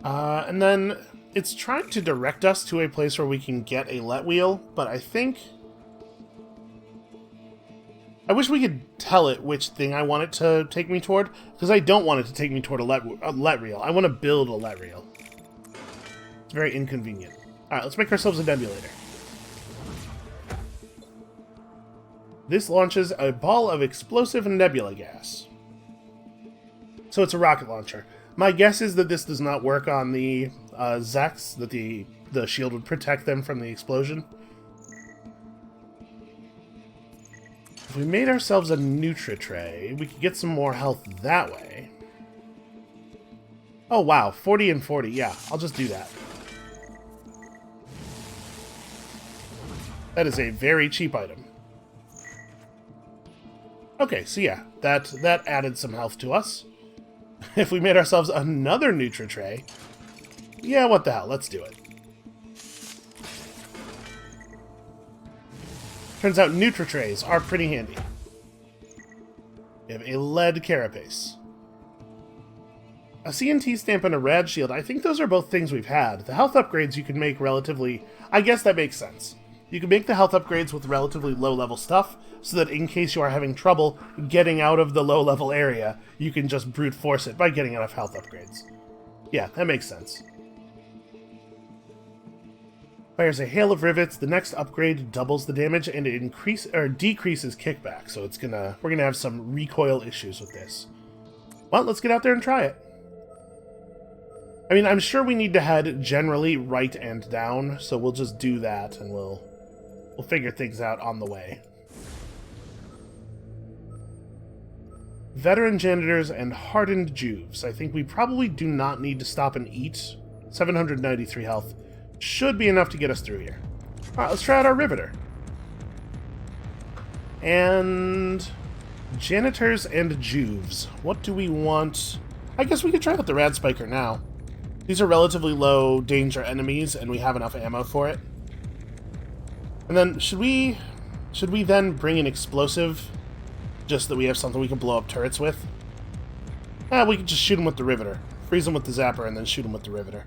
And then it's trying to direct us to a place where we can get a let wheel, but I think... I wish we could tell it which thing I want it to take me toward, because I don't want it to take me toward a let reel. I want to build a let reel. It's very inconvenient. Alright, let's make ourselves a nebulator. This launches a ball of explosive nebula gas. So it's a rocket launcher. My guess is that this does not work on the Zeks, that the shield would protect them from the explosion. If we made ourselves a Nutri-Tray, we could get some more health that way. Oh wow, 40 and 40, yeah, I'll just do that. That is a very cheap item. Okay, so yeah, that added some health to us. If we made ourselves another Nutri-Tray, yeah, what the hell, let's do it. Turns out Nutri-Trays are pretty handy. We have a lead carapace. A CNT stamp and a rad shield, I think those are both things we've had. The health upgrades you can make relatively... I guess that makes sense. You can make the health upgrades with relatively low-level stuff, so that in case you are having trouble getting out of the low-level area, you can just brute force it by getting enough health upgrades. Yeah, that makes sense. Fires a hail of rivets. The next upgrade doubles the damage and it decreases kickback, so we're gonna have some recoil issues with this. Well, let's get out there and try it. I mean, I'm sure we need to head generally right and down, so we'll just do that and we'll figure things out on the way. Veteran janitors and hardened Juves. I think we probably do not need to stop and eat. 793 health should be enough to get us through here. Alright, let's try out our Riveter. And... janitors and Juves. What do we want? I guess we could try out the Rad Spiker now. These are relatively low danger enemies, and we have enough ammo for it. And then, should we then bring an explosive? Just that we have something we can blow up turrets with? We could just shoot them with the Riveter. Freeze them with the Zapper, and then shoot them with the Riveter.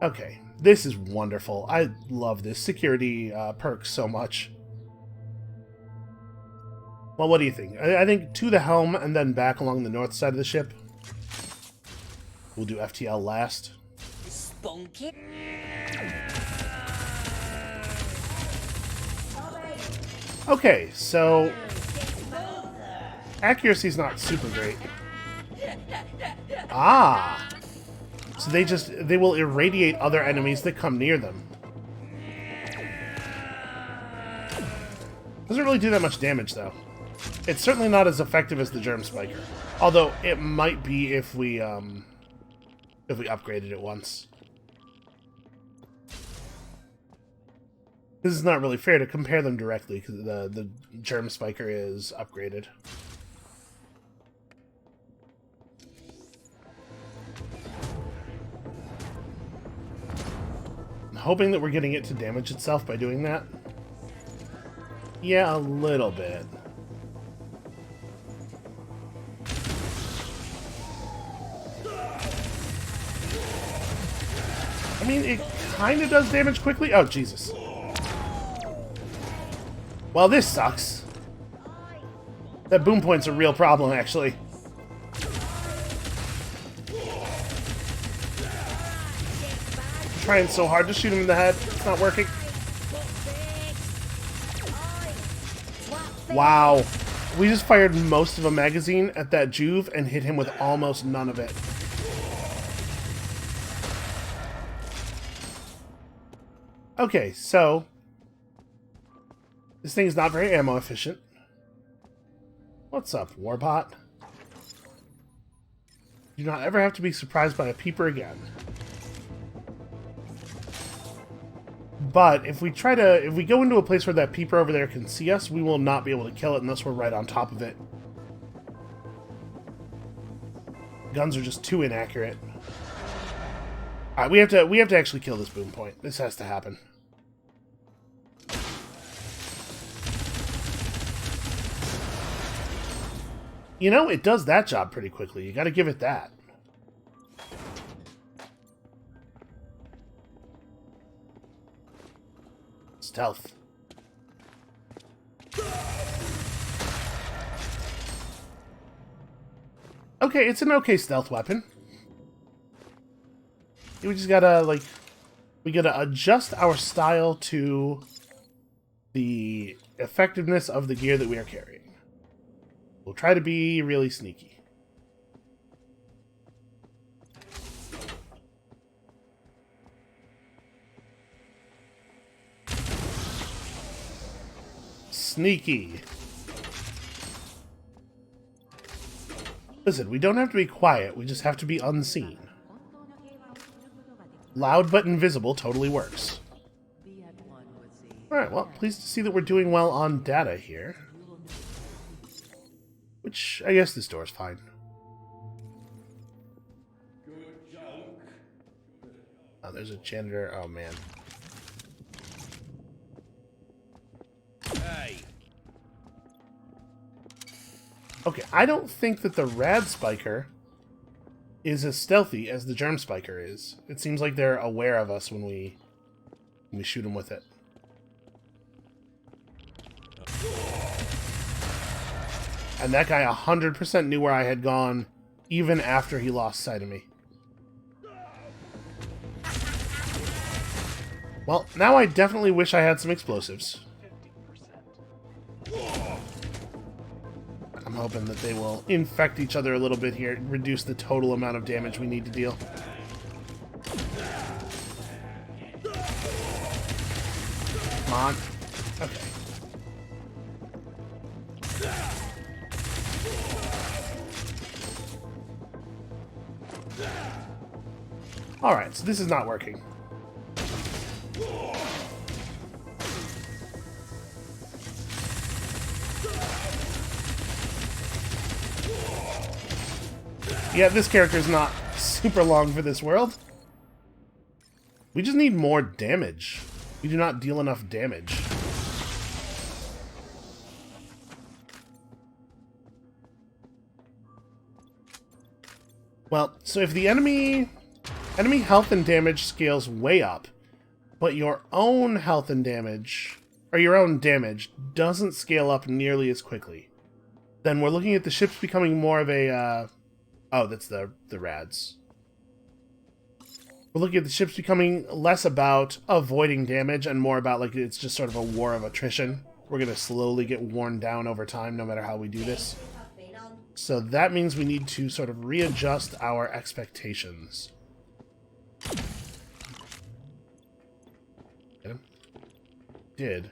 Okay, this is wonderful. I love this security perk so much. Well, what do you think? I think to the helm and then back along the north side of the ship. We'll do FTL last. Spunky. Okay, so accuracy's not super great. Ah! So So they will irradiate other enemies that come near them. Doesn't really do that much damage, though. It's certainly not as effective as the Germ Spiker. Although, it might be if we upgraded it once. This is not really fair to compare them directly, because the Germ Spiker is upgraded. I'm hoping that we're getting it to damage itself by doing that. Yeah, a little bit. I mean, it kind of does damage quickly. Oh, Jesus. Well, this sucks. That boom point's a real problem, actually. Trying so hard to shoot him in the head. It's not working. Wow. We just fired most of a magazine at that Juve and hit him with almost none of it. Okay, so this thing's not very ammo efficient. What's up, Warbot? Do not ever have to be surprised by a peeper again. But if we go into a place where that peeper over there can see us, we will not be able to kill it unless we're right on top of it. Guns are just too inaccurate. Alright, we have to actually kill this boom point. This has to happen. You know, it does that job pretty quickly. You gotta give it that. Stealth. Okay, it's an okay stealth weapon. We just gotta, like... We gotta adjust our style to the effectiveness of the gear that we are carrying. We'll try to be really sneaky. Sneaky. Listen, we don't have to be quiet, we just have to be unseen. Loud but invisible totally works. Alright, well, pleased to see that we're doing well on data here. Which, I guess this door's fine. Oh, there's a janitor. Oh, man. Okay, I don't think that the Rad Spiker is as stealthy as the Germ Spiker is. It seems like they're aware of us when we shoot them with it. And that guy 100% knew where I had gone, even after he lost sight of me. Well, now I definitely wish I had some explosives. I'm hoping that they will infect each other a little bit here, reduce the total amount of damage we need to deal. Come on. Okay. Alright, so this is not working. Yeah, this character is not super long for this world. We just need more damage. We do not deal enough damage. Well, so if the enemy health and damage scales way up, but your own health and damage, or your own damage, doesn't scale up nearly as quickly, then we're looking at the ships becoming more of a, oh, that's the Rads. We're looking at the ships becoming less about avoiding damage and more about, like, it's just sort of a war of attrition. We're going to slowly get worn down over time, no matter how we do this. So that means we need to sort of readjust our expectations. did.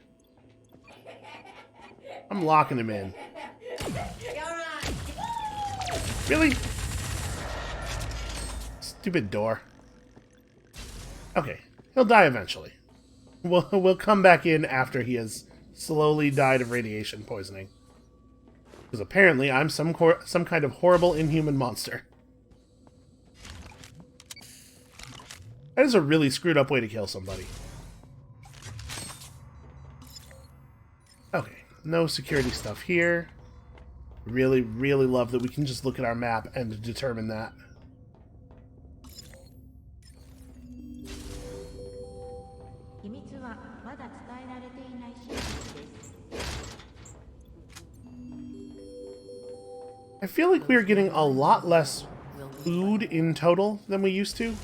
I'm locking him in. Really? Stupid door. Okay, he'll die eventually. We'll come back in after he has slowly died of radiation poisoning. Because apparently I'm some kind of horrible inhuman monster. That is a really screwed up way to kill somebody. Okay, no security stuff here. Really, really love that we can just look at our map and determine that. I feel like we are getting a lot less food in total than we used to.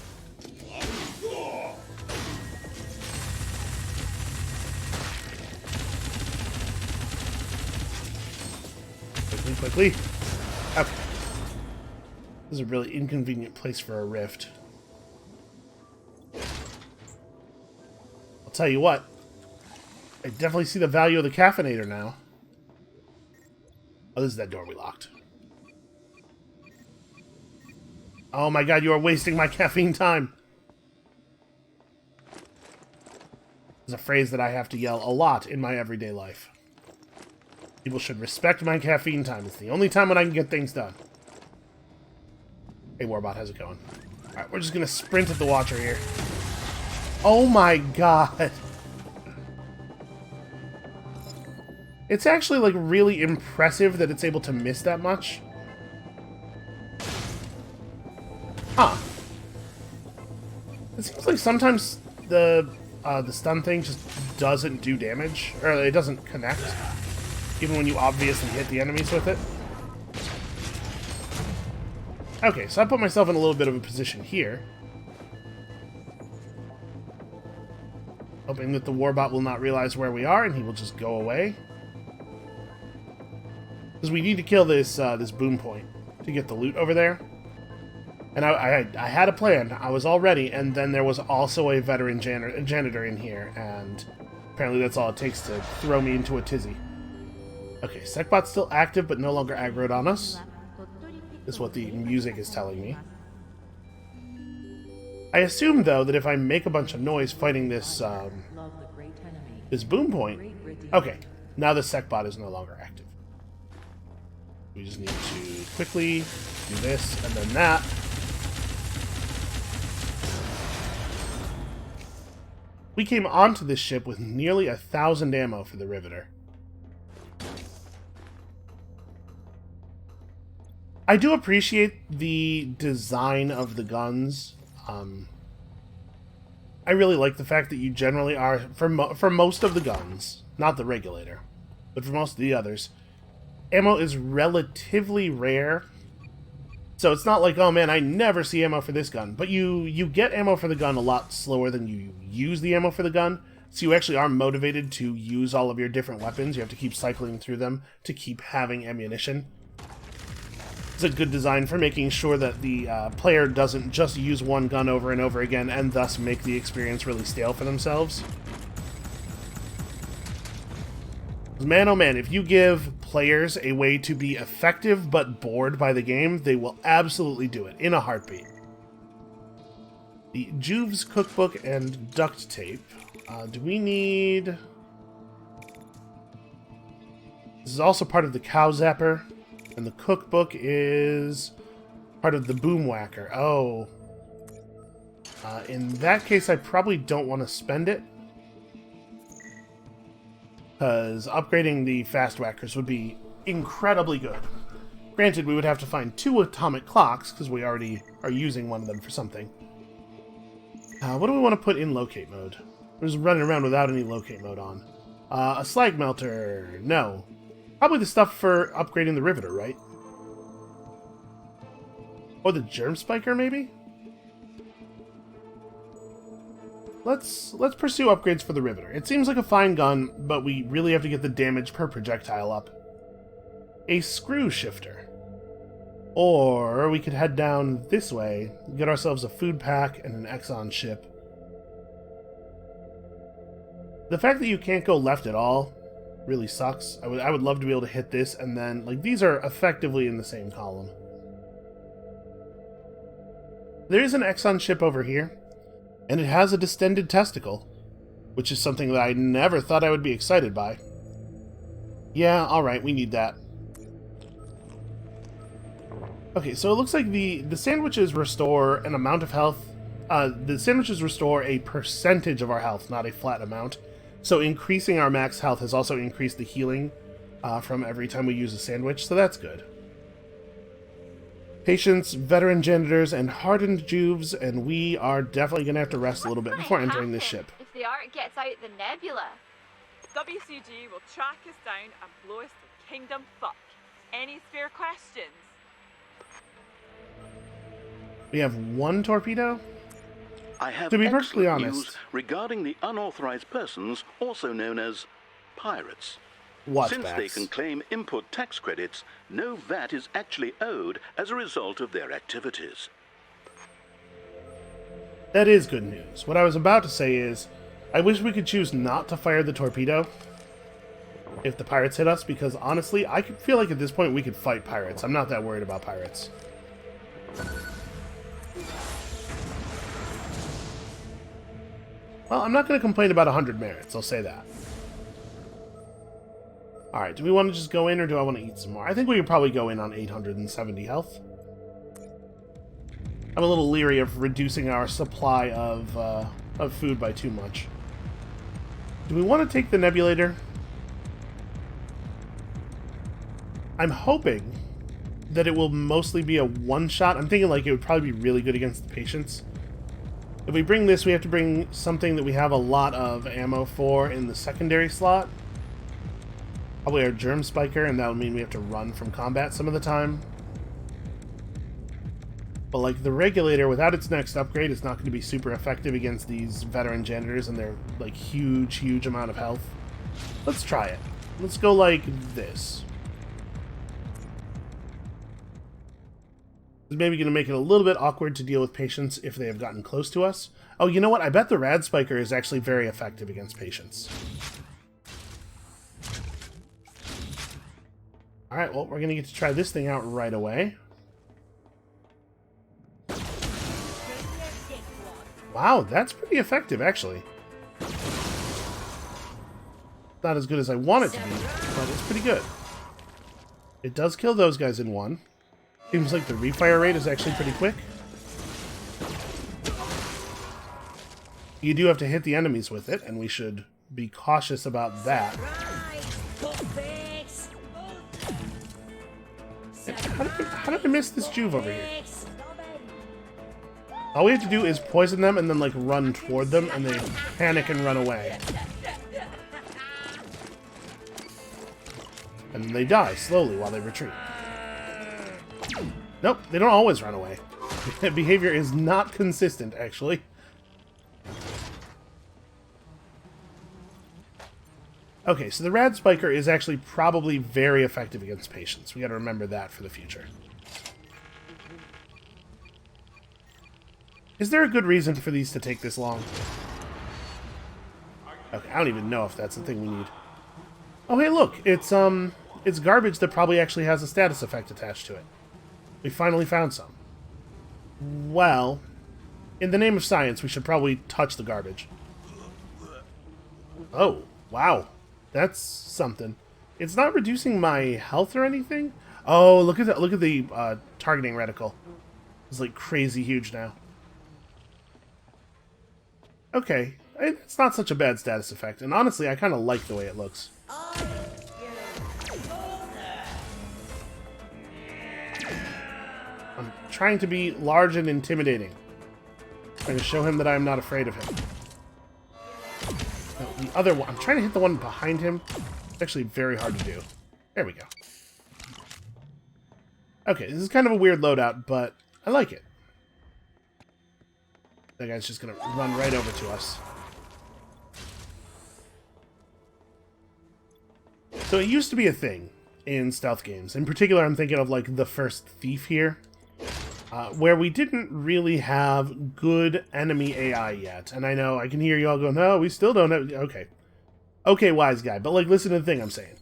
Quickly. Okay. This is a really inconvenient place for a rift. I'll tell you what. I definitely see the value of the caffeinator now. Oh, this is that door we locked. Oh my god, you are wasting my caffeine time. It's a phrase that I have to yell a lot in my everyday life. People should respect my caffeine time. It's the only time when I can get things done. Hey, Warbot, how's it going? Alright, we're just gonna sprint at the Watcher here. Oh my god. It's actually, like, really impressive that it's able to miss that much. Huh. It seems like sometimes the stun thing just doesn't do damage. Or it doesn't connect. Even when you obviously hit the enemies with it. Okay, so I put myself in a little bit of a position here. Hoping that the Warbot will not realize where we are and he will just go away. Because we need to kill this this boom point to get the loot over there. And I had a plan. I was all ready, and then there was also a veteran janitor in here, and apparently that's all it takes to throw me into a tizzy. Okay, SecBot's still active, but no longer aggroed on us. Is what the music is telling me. I assume, though, that if I make a bunch of noise fighting this, this boom point... Okay, now the SecBot is no longer active. We just need to quickly do this, and then that. We came onto this ship with nearly 1,000 ammo for the Riveter. I do appreciate the design of the guns. I really like the fact that you generally are, for most of the guns, not the Regulator, but for most of the others, ammo is relatively rare. So it's not like, oh man, I never see ammo for this gun. But you get ammo for the gun a lot slower than you use the ammo for the gun. So you actually are motivated to use all of your different weapons. You have to keep cycling through them to keep having ammunition. It's a good design for making sure that the player doesn't just use one gun over and over again and thus make the experience really stale for themselves. Man, oh man, if you give players a way to be effective but bored by the game, they will absolutely do it in a heartbeat. The Juve's cookbook and duct tape. Do we need... This is also part of the cow zapper, and the cookbook is part of the boom whacker. Oh. In that case, I probably don't want to spend it. Because upgrading the fast whackers would be incredibly good. Granted, we would have to find 2 atomic clocks, because we already are using one of them for something. What do we want to put in locate mode? We're just running around without any locate mode on. A slag melter, no. Probably the stuff for upgrading the Riveter, right? Or the germ spiker, maybe? Let's pursue upgrades for the Riveter. It seems like a fine gun, but we really have to get the damage per projectile up. A screw shifter. Or we could head down this way, get ourselves a food pack and an Exxon ship. The fact that you can't go left at all really sucks. I would love to be able to hit this, and then, like, these are effectively in the same column. There is an Exxon ship over here, and it has a distended testicle, which is something that I never thought I would be excited by. Yeah, alright, we need that. Okay, so it looks like the sandwiches restore an amount of health. The sandwiches restore a percentage of our health, not a flat amount. So increasing our max health has also increased the healing from every time we use a sandwich, so that's good. Patients, veteran janitors, and hardened juves, and we are definitely going to have to rest a little bit before entering this ship. If the Ark gets out the nebula. WCG will track us down and blow us to kingdom fuck. Any spare questions? We have one torpedo? I have To be excellent perfectly honest, news regarding the unauthorized persons, also known as pirates. what, Since they Bax? can claim input tax credits, no VAT is actually owed as a result of their activities. That is good news. What I was about to say is, I wish we could choose not to fire the torpedo if the pirates hit us, because honestly, I could feel like at this point we could fight pirates. I'm not that worried about pirates. Well, I'm not going to complain about 100 merits, I'll say that. Alright, do we want to just go in, or do I want to eat some more? I think we could probably go in on 870 health. I'm a little leery of reducing our supply of food by too much. Do we want to take the nebulator? I'm hoping that it will mostly be a one-shot. I'm thinking like it would probably be really good against the patients. If we bring this, we have to bring something that we have a lot of ammo for in the secondary slot. Probably our germ spiker, and that'll mean we have to run from combat some of the time. But like the regulator, without its next upgrade, is not going to be super effective against these veteran janitors and their like huge amount of health. Let's try it. Let's go like this. It's maybe going to make it a little bit awkward to deal with patients if they have gotten close to us. Oh, you know what? I bet the rad spiker is actually very effective against patients. Alright, well, we're going to get to try this thing out right away. Wow, that's pretty effective, actually. Not as good as I want it to be, but it's pretty good. It does kill those guys in one. Seems like the refire rate is actually pretty quick. You do have to hit the enemies with it, and we should be cautious about that. How did I miss this Juve over here? All we have to do is poison them and then, like, run toward them, and they panic and run away. And they die slowly while they retreat. Nope, they don't always run away. Behavior is not consistent, actually. Okay, so the rad spiker is actually probably very effective against patients. We gotta remember that for the future. Is there a good reason for these to take this long? Okay, I don't even know if that's the thing we need. Oh, hey, look, it's garbage that probably actually has a status effect attached to it. We finally found some. Well, in the name of science, we should probably touch the garbage. Oh, wow. That's something. It's not reducing my health or anything? Oh, look at that. Look at the targeting reticle. It's like crazy huge now. Okay, it's not such a bad status effect, and honestly, I kind of like the way it looks. I'm trying to be large and intimidating. Trying to show him that I'm not afraid of him. No, the other one, I'm trying to hit the one behind him. It's actually very hard to do. There we go. Okay, this is kind of a weird loadout, but I like it. That guy's just gonna run right over to us. So it used to be a thing in stealth games. In particular, I'm thinking of like the first Thief here, where we didn't really have good enemy AI yet. And I know I can hear you all going, no, we still don't have... Okay. Okay, wise guy, but like, listen to the thing I'm saying.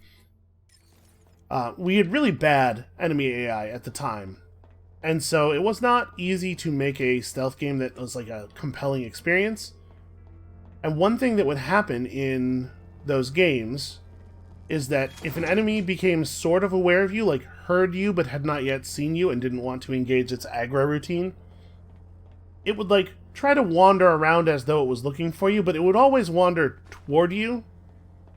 We had really bad enemy AI at the time, and so it was not easy to make a stealth game that was like a compelling experience. And one thing that would happen in those games is that if an enemy became sort of aware of you, like heard you but had not yet seen you and didn't want to engage its aggro routine, it would like try to wander around as though it was looking for you, but it would always wander toward you.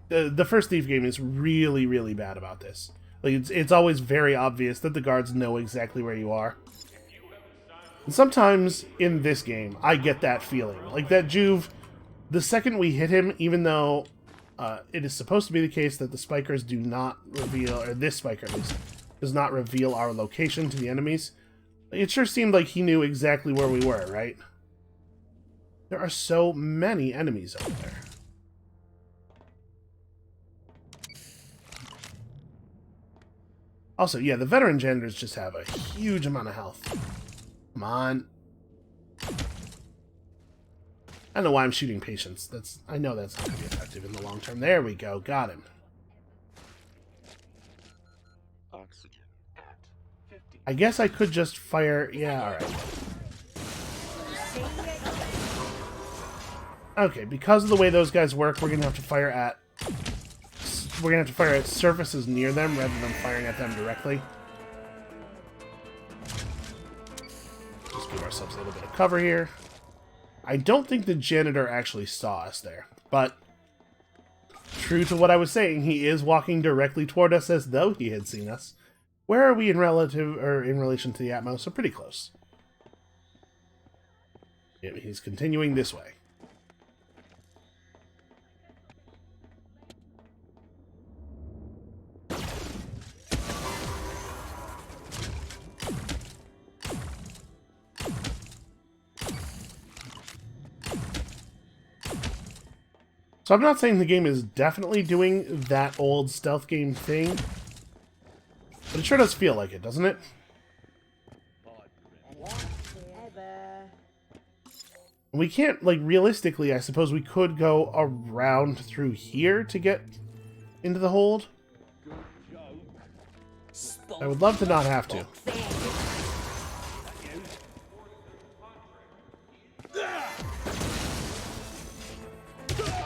The first Thief game is really, really bad about this. Like, it's always very obvious that the guards know exactly where you are. And sometimes in this game, I get that feeling. Like, that Juve, the second we hit him, even though it is supposed to be the case that the spikers do not reveal, or this spiker at least, does not reveal our location to the enemies, it sure seemed like he knew exactly where we were, right? There are so many enemies over there. Also, yeah, the veteran janitors just have a huge amount of health. Come on. I don't know why I'm shooting patients. I know that's not going to be effective in the long term. There we go. Got him. Oxygen at 50. I guess I could just fire... Yeah, alright. Okay, because of the way those guys work, we're going to have to fire at... We're going to have to fire at surfaces near them rather than firing at them directly. Just give ourselves a little bit of cover here. I don't think the janitor actually saw us there, but true to what I was saying, he is walking directly toward us as though he had seen us. Where are we in relation to the Atmos? So pretty close. Yeah, he's continuing this way. So I'm not saying the game is definitely doing that old stealth game thing, but it sure does feel like it, doesn't it? We can't, like, realistically, I suppose we could go around through here to get into the hold. I would love to not have to.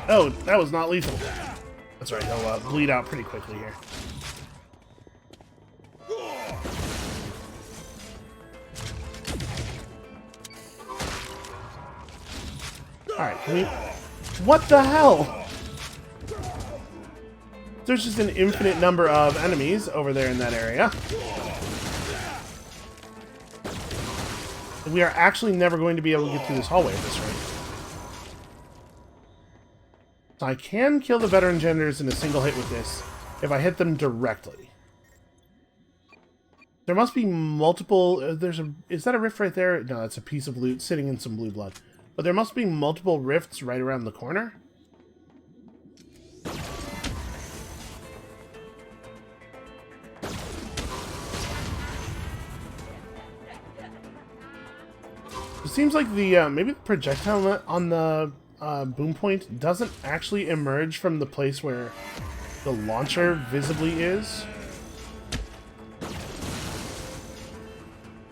Oh, that was not lethal. That's right, he'll bleed out pretty quickly here. Alright, can we... What the hell? There's just an infinite number of enemies over there in that area. We are actually never going to be able to get through this hallway at this rate. So I can kill the veteran janitors in a single hit with this if I hit them directly. There must be multiple... Is that a rift right there? No, that's a piece of loot sitting in some blue blood. But there must be multiple rifts right around the corner. It seems like the maybe the projectile on the boom point doesn't actually emerge from the place where the launcher visibly is.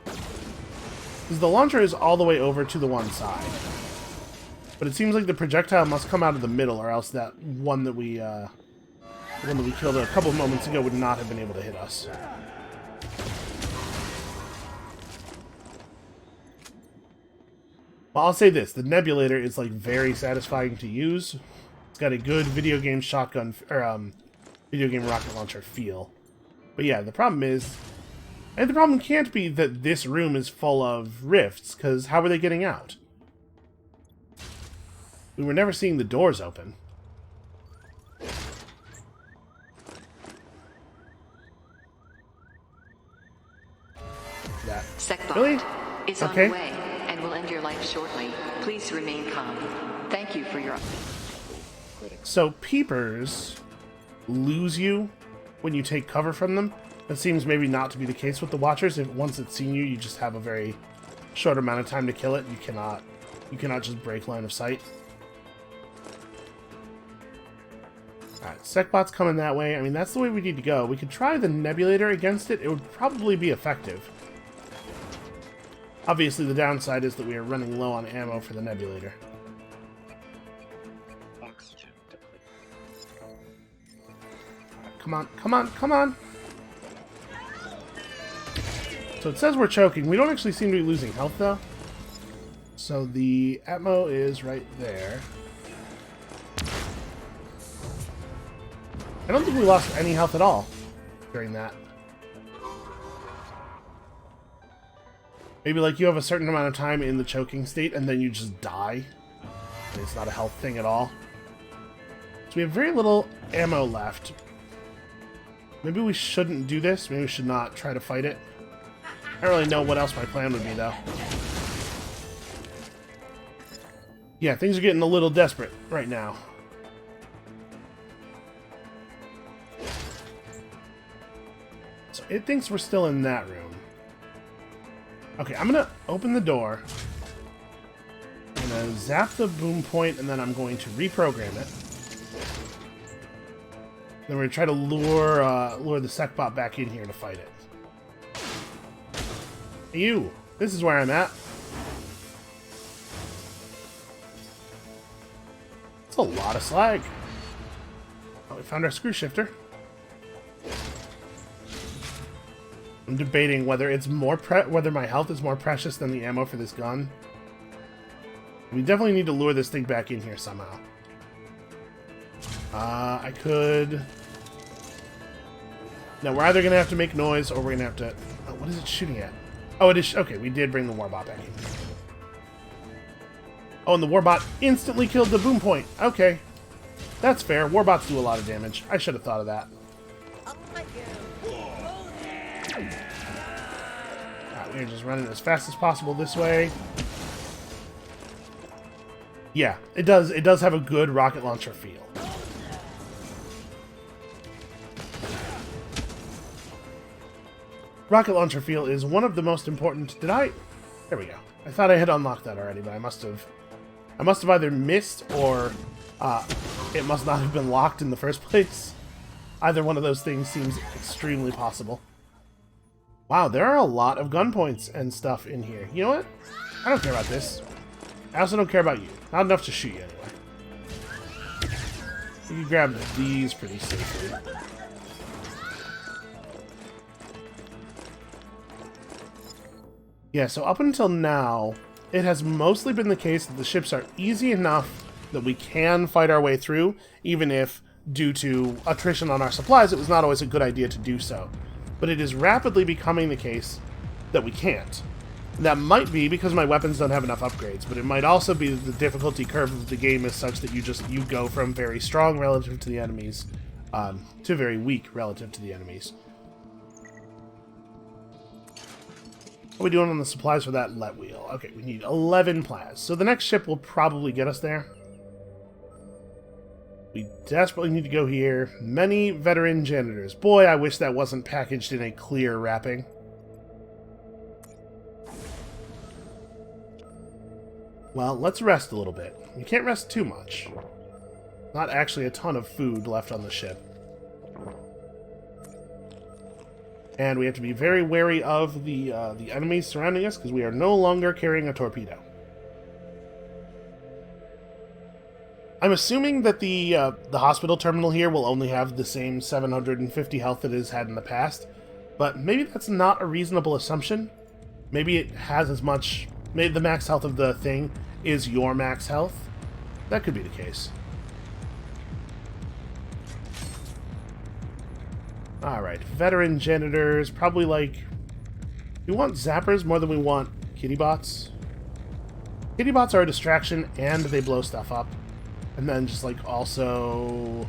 Because the launcher is all the way over to the one side. But it seems like the projectile must come out of the middle, or else that one that we killed a couple of moments ago would not have been able to hit us. Well, I'll say this, the nebulator is like very satisfying to use. It's got a good video game shotgun, or video game rocket launcher feel. But yeah, the problem is, and the problem can't be that this room is full of rifts, because how are they getting out? We were never seeing the doors open. That. Secbot Really? is on the way and will end your life shortly. Please remain calm. Thank you for your... So peepers lose you when you take cover from them. That seems maybe not to be the case with the Watchers. If once it's seen you, you just have a very short amount of time to kill it. You cannot just break line of sight. Alright, Secbot's coming that way. I mean, that's the way we need to go. We could try the Nebulator against it. It would probably be effective. Obviously, the downside is that we are running low on ammo for the Nebulator. Oxygen depleted. Come on, come on, come on! So it says we're choking. We don't actually seem to be losing health, though. So the Atmo is right there. I don't think we lost any health at all during that. Maybe like you have a certain amount of time in the choking state and then you just die. And it's not a health thing at all. So we have very little ammo left. Maybe we shouldn't do this. Maybe we should not try to fight it. I don't really know what else my plan would be, though. Yeah, things are getting a little desperate right now. So it thinks we're still in that room. Okay, I'm gonna open the door. I'm gonna zap the boom point, and then I'm going to reprogram it. Then we're gonna try to lure the Secbot back in here to fight it. Hey, you! This is where I'm at. It's a lot of slag. Oh, we found our screw shifter. I'm debating whether it's whether my health is more precious than the ammo for this gun. We definitely need to lure this thing back in here somehow. I could... No, we're either going to have to make noise or we're going to have to... Oh, what is it shooting at? Oh, it is... Okay, we did bring the Warbot back in. Oh, and the Warbot instantly killed the boom point. Okay. That's fair. Warbots do a lot of damage. I should have thought of that. Alright, we're just running as fast as possible this way. Yeah, it does have a good rocket launcher feel. Rocket launcher feel is one of the most important... Did I... There we go. I thought I had unlocked that already, but I must have either missed or it must not have been locked in the first place. Either one of those things seems extremely possible. Wow, there are a lot of gun points and stuff in here. You know what? I don't care about this. I also don't care about you. Not enough to shoot you anyway. You can grab these pretty safely. Yeah, so up until now, it has mostly been the case that the ships are easy enough that we can fight our way through, even if, due to attrition on our supplies, it was not always a good idea to do so. But it is rapidly becoming the case that we can't. That might be because my weapons don't have enough upgrades, but it might also be that the difficulty curve of the game is such that you go from very strong relative to the enemies to very weak relative to the enemies. What are we doing on the supplies for that let wheel? Okay, we need 11 plas. So the next ship will probably get us there. We desperately need to go here. Many veteran janitors. Boy, I wish that wasn't packaged in a clear wrapping. Well, let's rest a little bit. We can't rest too much. Not actually a ton of food left on the ship. And we have to be very wary of the enemies surrounding us, because we are no longer carrying a torpedo. I'm assuming that the hospital terminal here will only have the same 750 health that it has had in the past, but maybe that's not a reasonable assumption. Maybe it has as much... Maybe the max health of the thing is your max health. That could be the case. Alright, veteran janitors, probably like... We want zappers more than we want kitty bots. Kitty bots are a distraction and they blow stuff up. And then just like also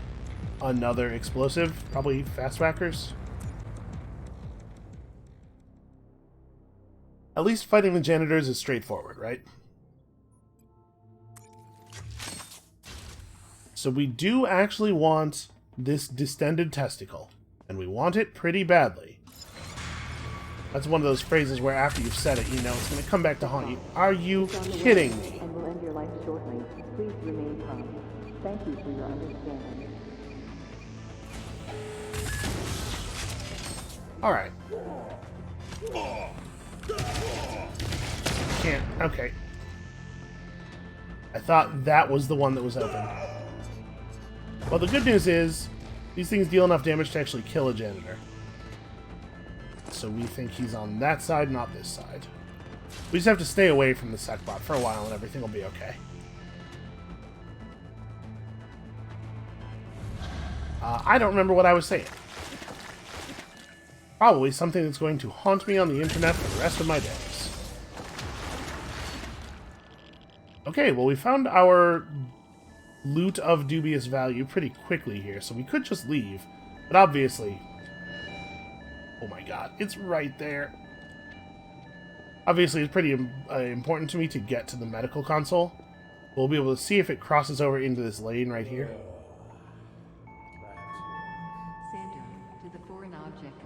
another explosive, probably fast whackers. At least fighting the janitors is straightforward, right? So we do actually want this distended testicle. And we want it pretty badly. That's one of those phrases where after you've said it, you know it's going to come back to haunt you. Are you kidding me? And will end your life shortly. Please remain calm. Thank you for your understanding. Alright. Can't. Okay. I thought that was the one that was open. Well, the good news is, these things deal enough damage to actually kill a janitor. So we think he's on that side, not this side. We just have to stay away from the SecBot for a while and everything will be okay. I don't remember what I was saying. Probably something that's going to haunt me on the internet for the rest of my days. Okay, well we found our loot of dubious value pretty quickly here, so we could just leave. But obviously... Oh my god, it's right there. Obviously, it's pretty important to me to get to the medical console. We'll be able to see if it crosses over into this lane right here.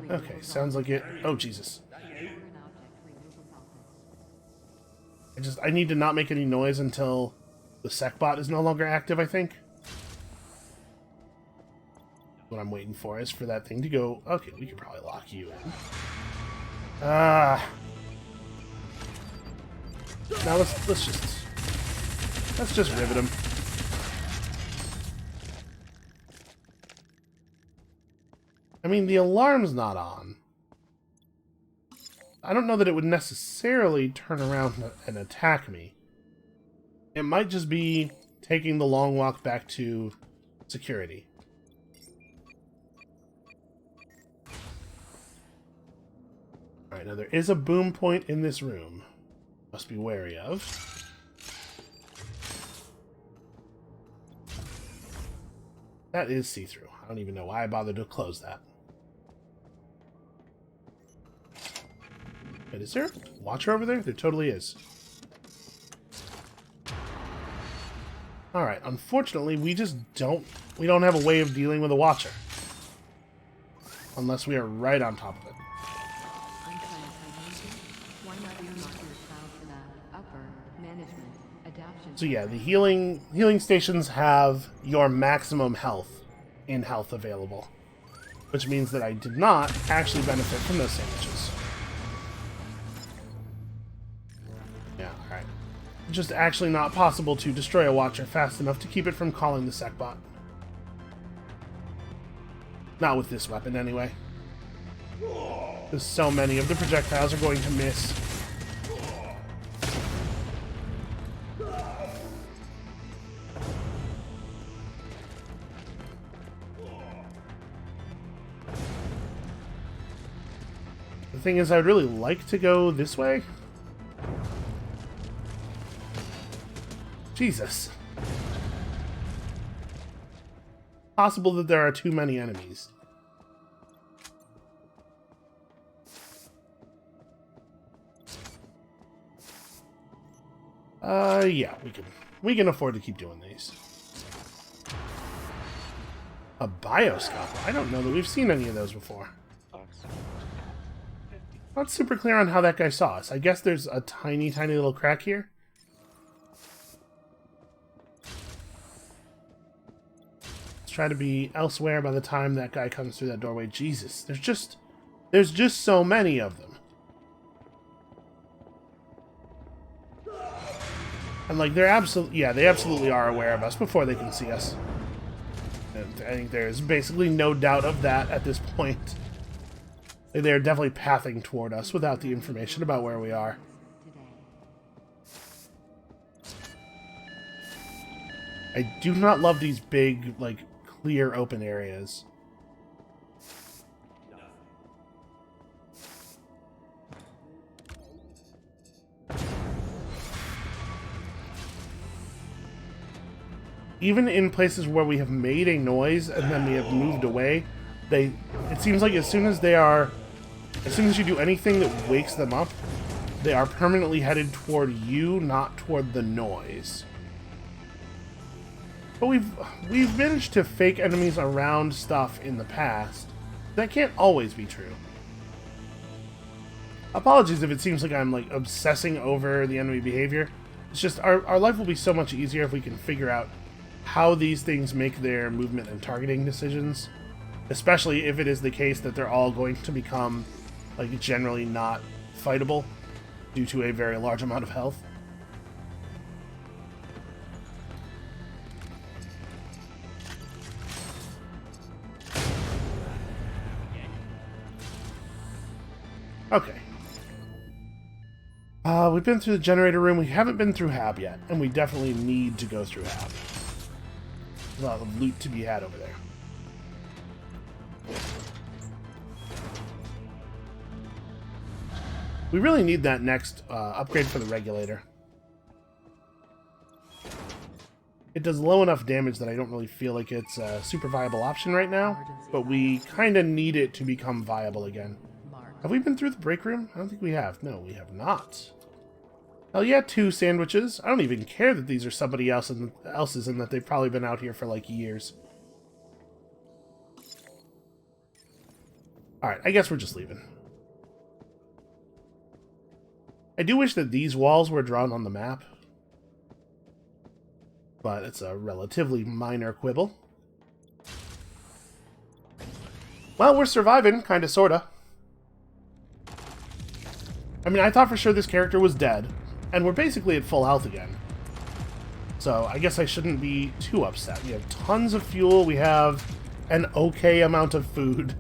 Okay, sounds like it... Oh, Jesus. I need to not make any noise until the SecBot is no longer active, I think. What I'm waiting for is for that thing to go... Okay, we could probably lock you in. Now let's just rivet him. I mean, the alarm's not on. I don't know that it would necessarily turn around and attack me. It might just be taking the long walk back to security. Alright, now there is a boom point in this room. Must be wary of. That is see-through. I don't even know why I bothered to close that. Wait, is there a watcher over there? There totally is. Alright, unfortunately, we don't have a way of dealing with a watcher. Unless we are right on top of it. So yeah, the healing stations have your maximum health in health available. Which means that I did not actually benefit from those sandwiches. Yeah, alright. Just actually not possible to destroy a watcher fast enough to keep it from calling the SecBot. Not with this weapon, anyway. Because so many of the projectiles are going to miss. The thing is, I'd really like to go this way. Jesus. Possible that there are too many enemies. Yeah, we can afford to keep doing these. A bioscope? I don't know that we've seen any of those before. Not super clear on how that guy saw us. I guess there's a tiny, tiny little crack here. Let's try to be elsewhere by the time that guy comes through that doorway. Jesus, there's just so many of them. And like they absolutely are aware of us before they can see us. And I think there's basically no doubt of that at this point. They're definitely pathing toward us without the information about where we are. I do not love these big, like, clear open areas. Even in places where we have made a noise and then we have moved away, it seems like as soon as you do anything that wakes them up, they are permanently headed toward you, not toward the noise. But we've managed to fake enemies around stuff in the past. That can't always be true. Apologies if it seems like I'm like obsessing over the enemy behavior. It's just our life will be so much easier if we can figure out how these things make their movement and targeting decisions. Especially if it is the case that they're all going to become, like, generally not fightable due to a very large amount of health. Okay. We've been through the generator room. We haven't been through Hab yet, and we definitely need to go through Hab. There's a lot of loot to be had over there. We really need that next upgrade for the regulator. It does low enough damage that I don't really feel like it's a super viable option right now, but we kind of need it to become viable again. Have we been through the break room? I don't think we have. No, we have not. Hell yeah, 2 sandwiches. I don't even care that these are somebody else's and that they've probably been out here for like years. Alright, I guess we're just leaving. I do wish that these walls were drawn on the map, but it's a relatively minor quibble. Well, we're surviving, kinda sorta. I mean, I thought for sure this character was dead, and we're basically at full health again. So I guess I shouldn't be too upset. We have tons of fuel, we have an okay amount of food.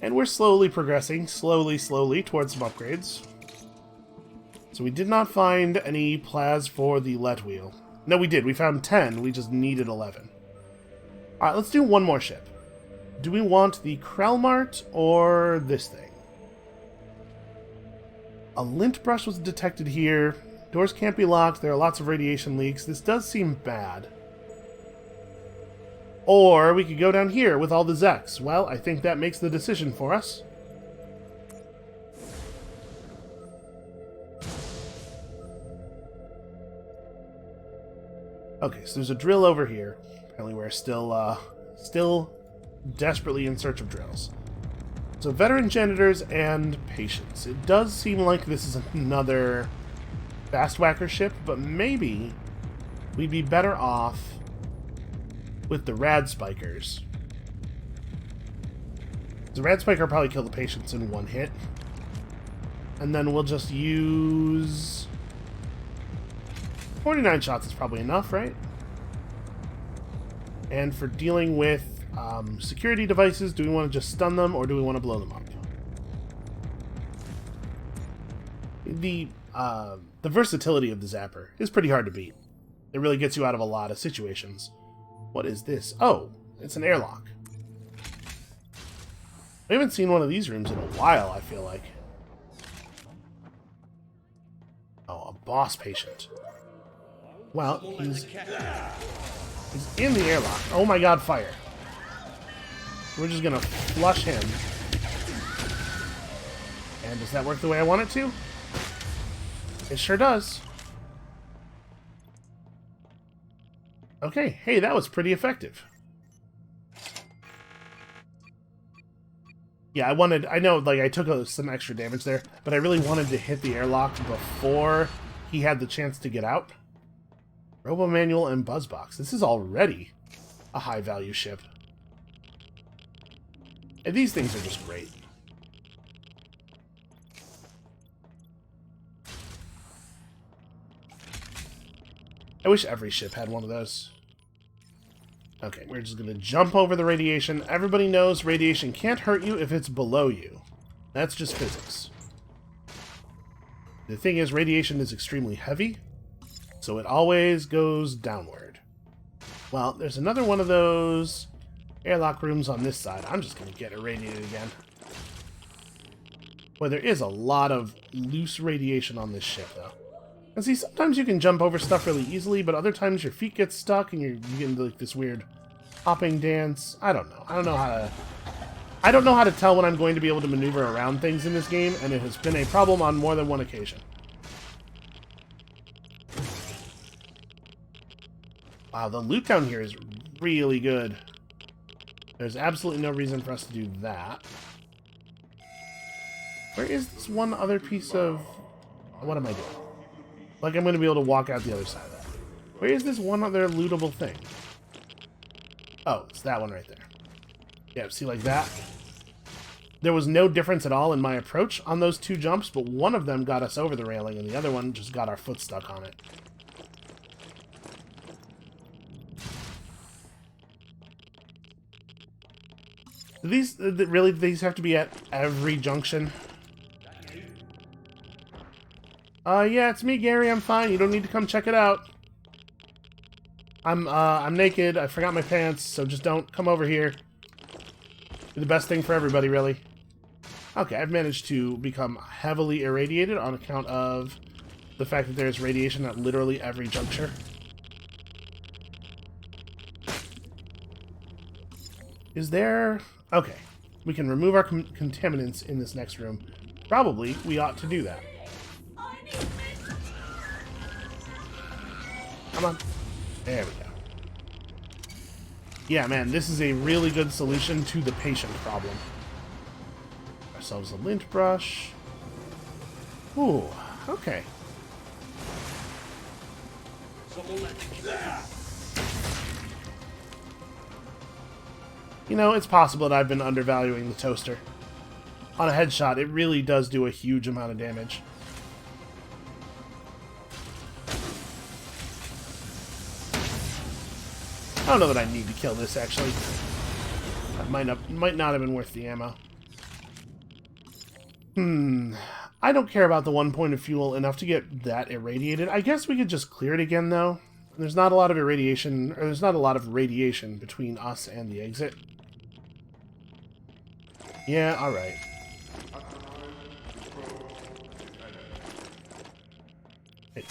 And we're slowly progressing, slowly, towards some upgrades. So we did not find any plas for the let wheel. No, we did. We found 10. We just needed 11. Alright, let's do one more ship. Do we want the Krellmart or this thing? A lint brush was detected here. Doors can't be locked. There are lots of radiation leaks. This does seem bad. Or we could go down here with all the Zeks. Well, I think that makes the decision for us. Okay, so there's a drill over here. Apparently we're still desperately in search of drills. So veteran janitors and patients. It does seem like this is another fast whacker ship, but maybe we'd be better off with the rad spikers. The rad spiker will probably kill the patients in one hit. And then we'll just use 49 shots is probably enough, right? And for dealing with security devices, do we want to just stun them or do we want to blow them up? The versatility of the zapper is pretty hard to beat. It really gets you out of a lot of situations. What is this? Oh, it's an airlock. We haven't seen one of these rooms in a while, I feel like. Oh, a boss patient. Well, he's in the airlock. Oh my god, fire. We're just gonna flush him. And does that work the way I want it to? It sure does. Okay, hey, that was pretty effective. Yeah, I know, like, I took some extra damage there, but I really wanted to hit the airlock before he had the chance to get out. Robo Manual and Buzzbox. This is already a high-value ship. And these things are just great. I wish every ship had one of those. Okay, we're just going to jump over the radiation. Everybody knows radiation can't hurt you if it's below you. That's just physics. The thing is, radiation is extremely heavy, so it always goes downward. Well, there's another one of those airlock rooms on this side. I'm just going to get irradiated again. Boy, there is a lot of loose radiation on this ship, though. And see, sometimes you can jump over stuff really easily, but other times your feet get stuck and you get into like this weird hopping dance. I don't know. I don't know how to tell when I'm going to be able to maneuver around things in this game, and it has been a problem on more than one occasion. Wow, the loot down here is really good. There's absolutely no reason for us to do that. Where is this one other piece of... What am I doing? Like I'm going to be able to walk out the other side of that. Where is this one other lootable thing? Oh, it's that one right there. Yeah, see, like that? There was no difference at all in my approach on those two jumps, but one of them got us over the railing, and the other one just got our foot stuck on it. Do these, really, these have to be at every junction? Yeah, it's me, Gary. I'm fine. You don't need to come check it out. I'm naked. I forgot my pants, so just don't come over here. Do the best thing for everybody, really. Okay, I've managed to become heavily irradiated on account of the fact that there's radiation at literally every juncture. Is there... Okay, we can remove our contaminants in this next room. Probably, we ought to do that. Come on. There we go. Yeah, man, this is a really good solution to the patient problem. Ourselves a lint brush. Ooh, okay. You know, it's possible that I've been undervaluing the toaster. On a headshot, it really does do a huge amount of damage. I don't know that I need to kill this, actually. That might not have been worth the ammo. I don't care about the 1 point of fuel enough to get that irradiated. I guess we could just clear it again, though. There's not a lot of irradiation, or there's not a lot of radiation between us and the exit. Yeah, alright. Hey.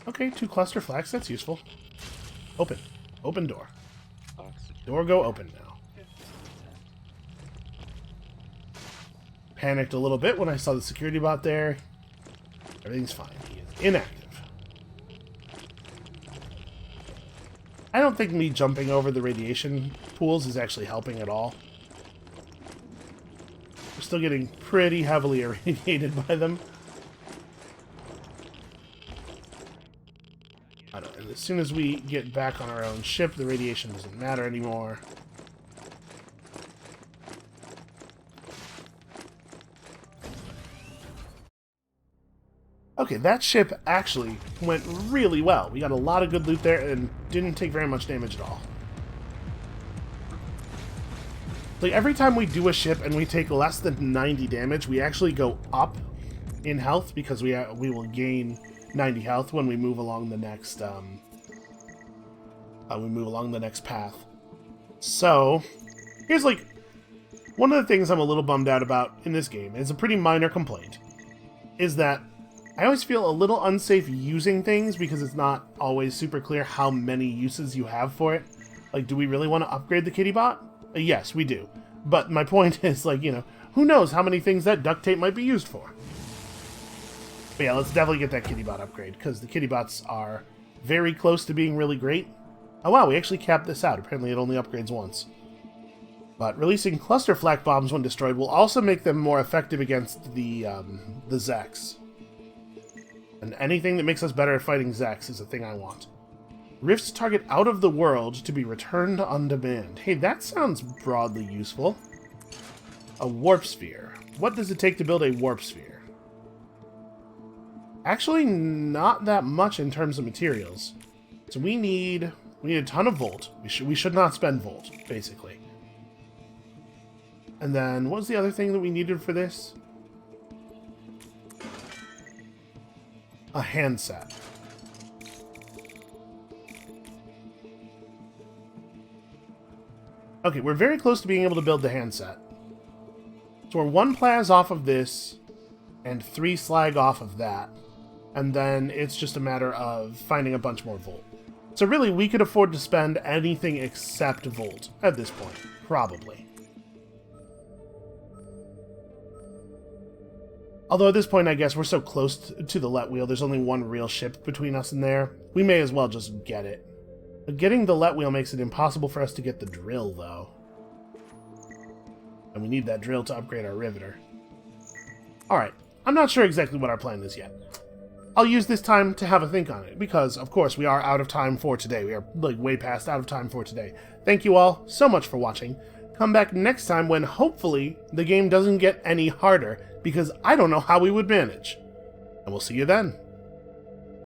Okay, 2 cluster flags, that's useful. Open. Open door. Door go open now. Panicked a little bit when I saw the security bot there. Everything's fine. He is inactive. I don't think me jumping over the radiation pools is actually helping at all. We're still getting pretty heavily irradiated by them. I don't know. As soon as we get back on our own ship, the radiation doesn't matter anymore. Okay, that ship actually went really well. We got a lot of good loot there and didn't take very much damage at all. Like, every time we do a ship and we take less than 90 damage, we actually go up in health because we will gain 90 health when we move along the next path. So, here's like one of the things I'm a little bummed out about in this game. It's a pretty minor complaint. Is that I always feel a little unsafe using things because it's not always super clear how many uses you have for it. Like, do we really want to upgrade the kitty bot? Yes, we do. But my point is, like, you know, who knows how many things that duct tape might be used for. But yeah, let's definitely get that kitty bot upgrade, because the kitty bots are very close to being really great. Oh wow, we actually capped this out. Apparently it only upgrades once. But releasing cluster flak bombs when destroyed will also make them more effective against the Zeks. And anything that makes us better at fighting Zeks is a thing I want. Rifts target out of the world to be returned on demand. Hey, that sounds broadly useful. A warp sphere. What does it take to build a warp sphere? Actually, not that much in terms of materials. So we need a ton of volt. We should not spend volt, basically. And then, what was the other thing that we needed for this? A handset. Okay, we're very close to being able to build the handset. So we're 1 plas off of this, and 3 slag off of that. And then it's just a matter of finding a bunch more volt. So really, we could afford to spend anything except volt at this point. Probably. Although at this point, I guess, we're so close to the let wheel, there's only 1 real ship between us and there. We may as well just get it. But getting the let wheel makes it impossible for us to get the drill, though. And we need that drill to upgrade our riveter. Alright, I'm not sure exactly what our plan is yet. I'll use this time to have a think on it, because, of course, we are out of time for today. We are, like, way past out of time for today. Thank you all so much for watching. Come back next time when, hopefully, the game doesn't get any harder, because I don't know how we would manage. And we'll see you then.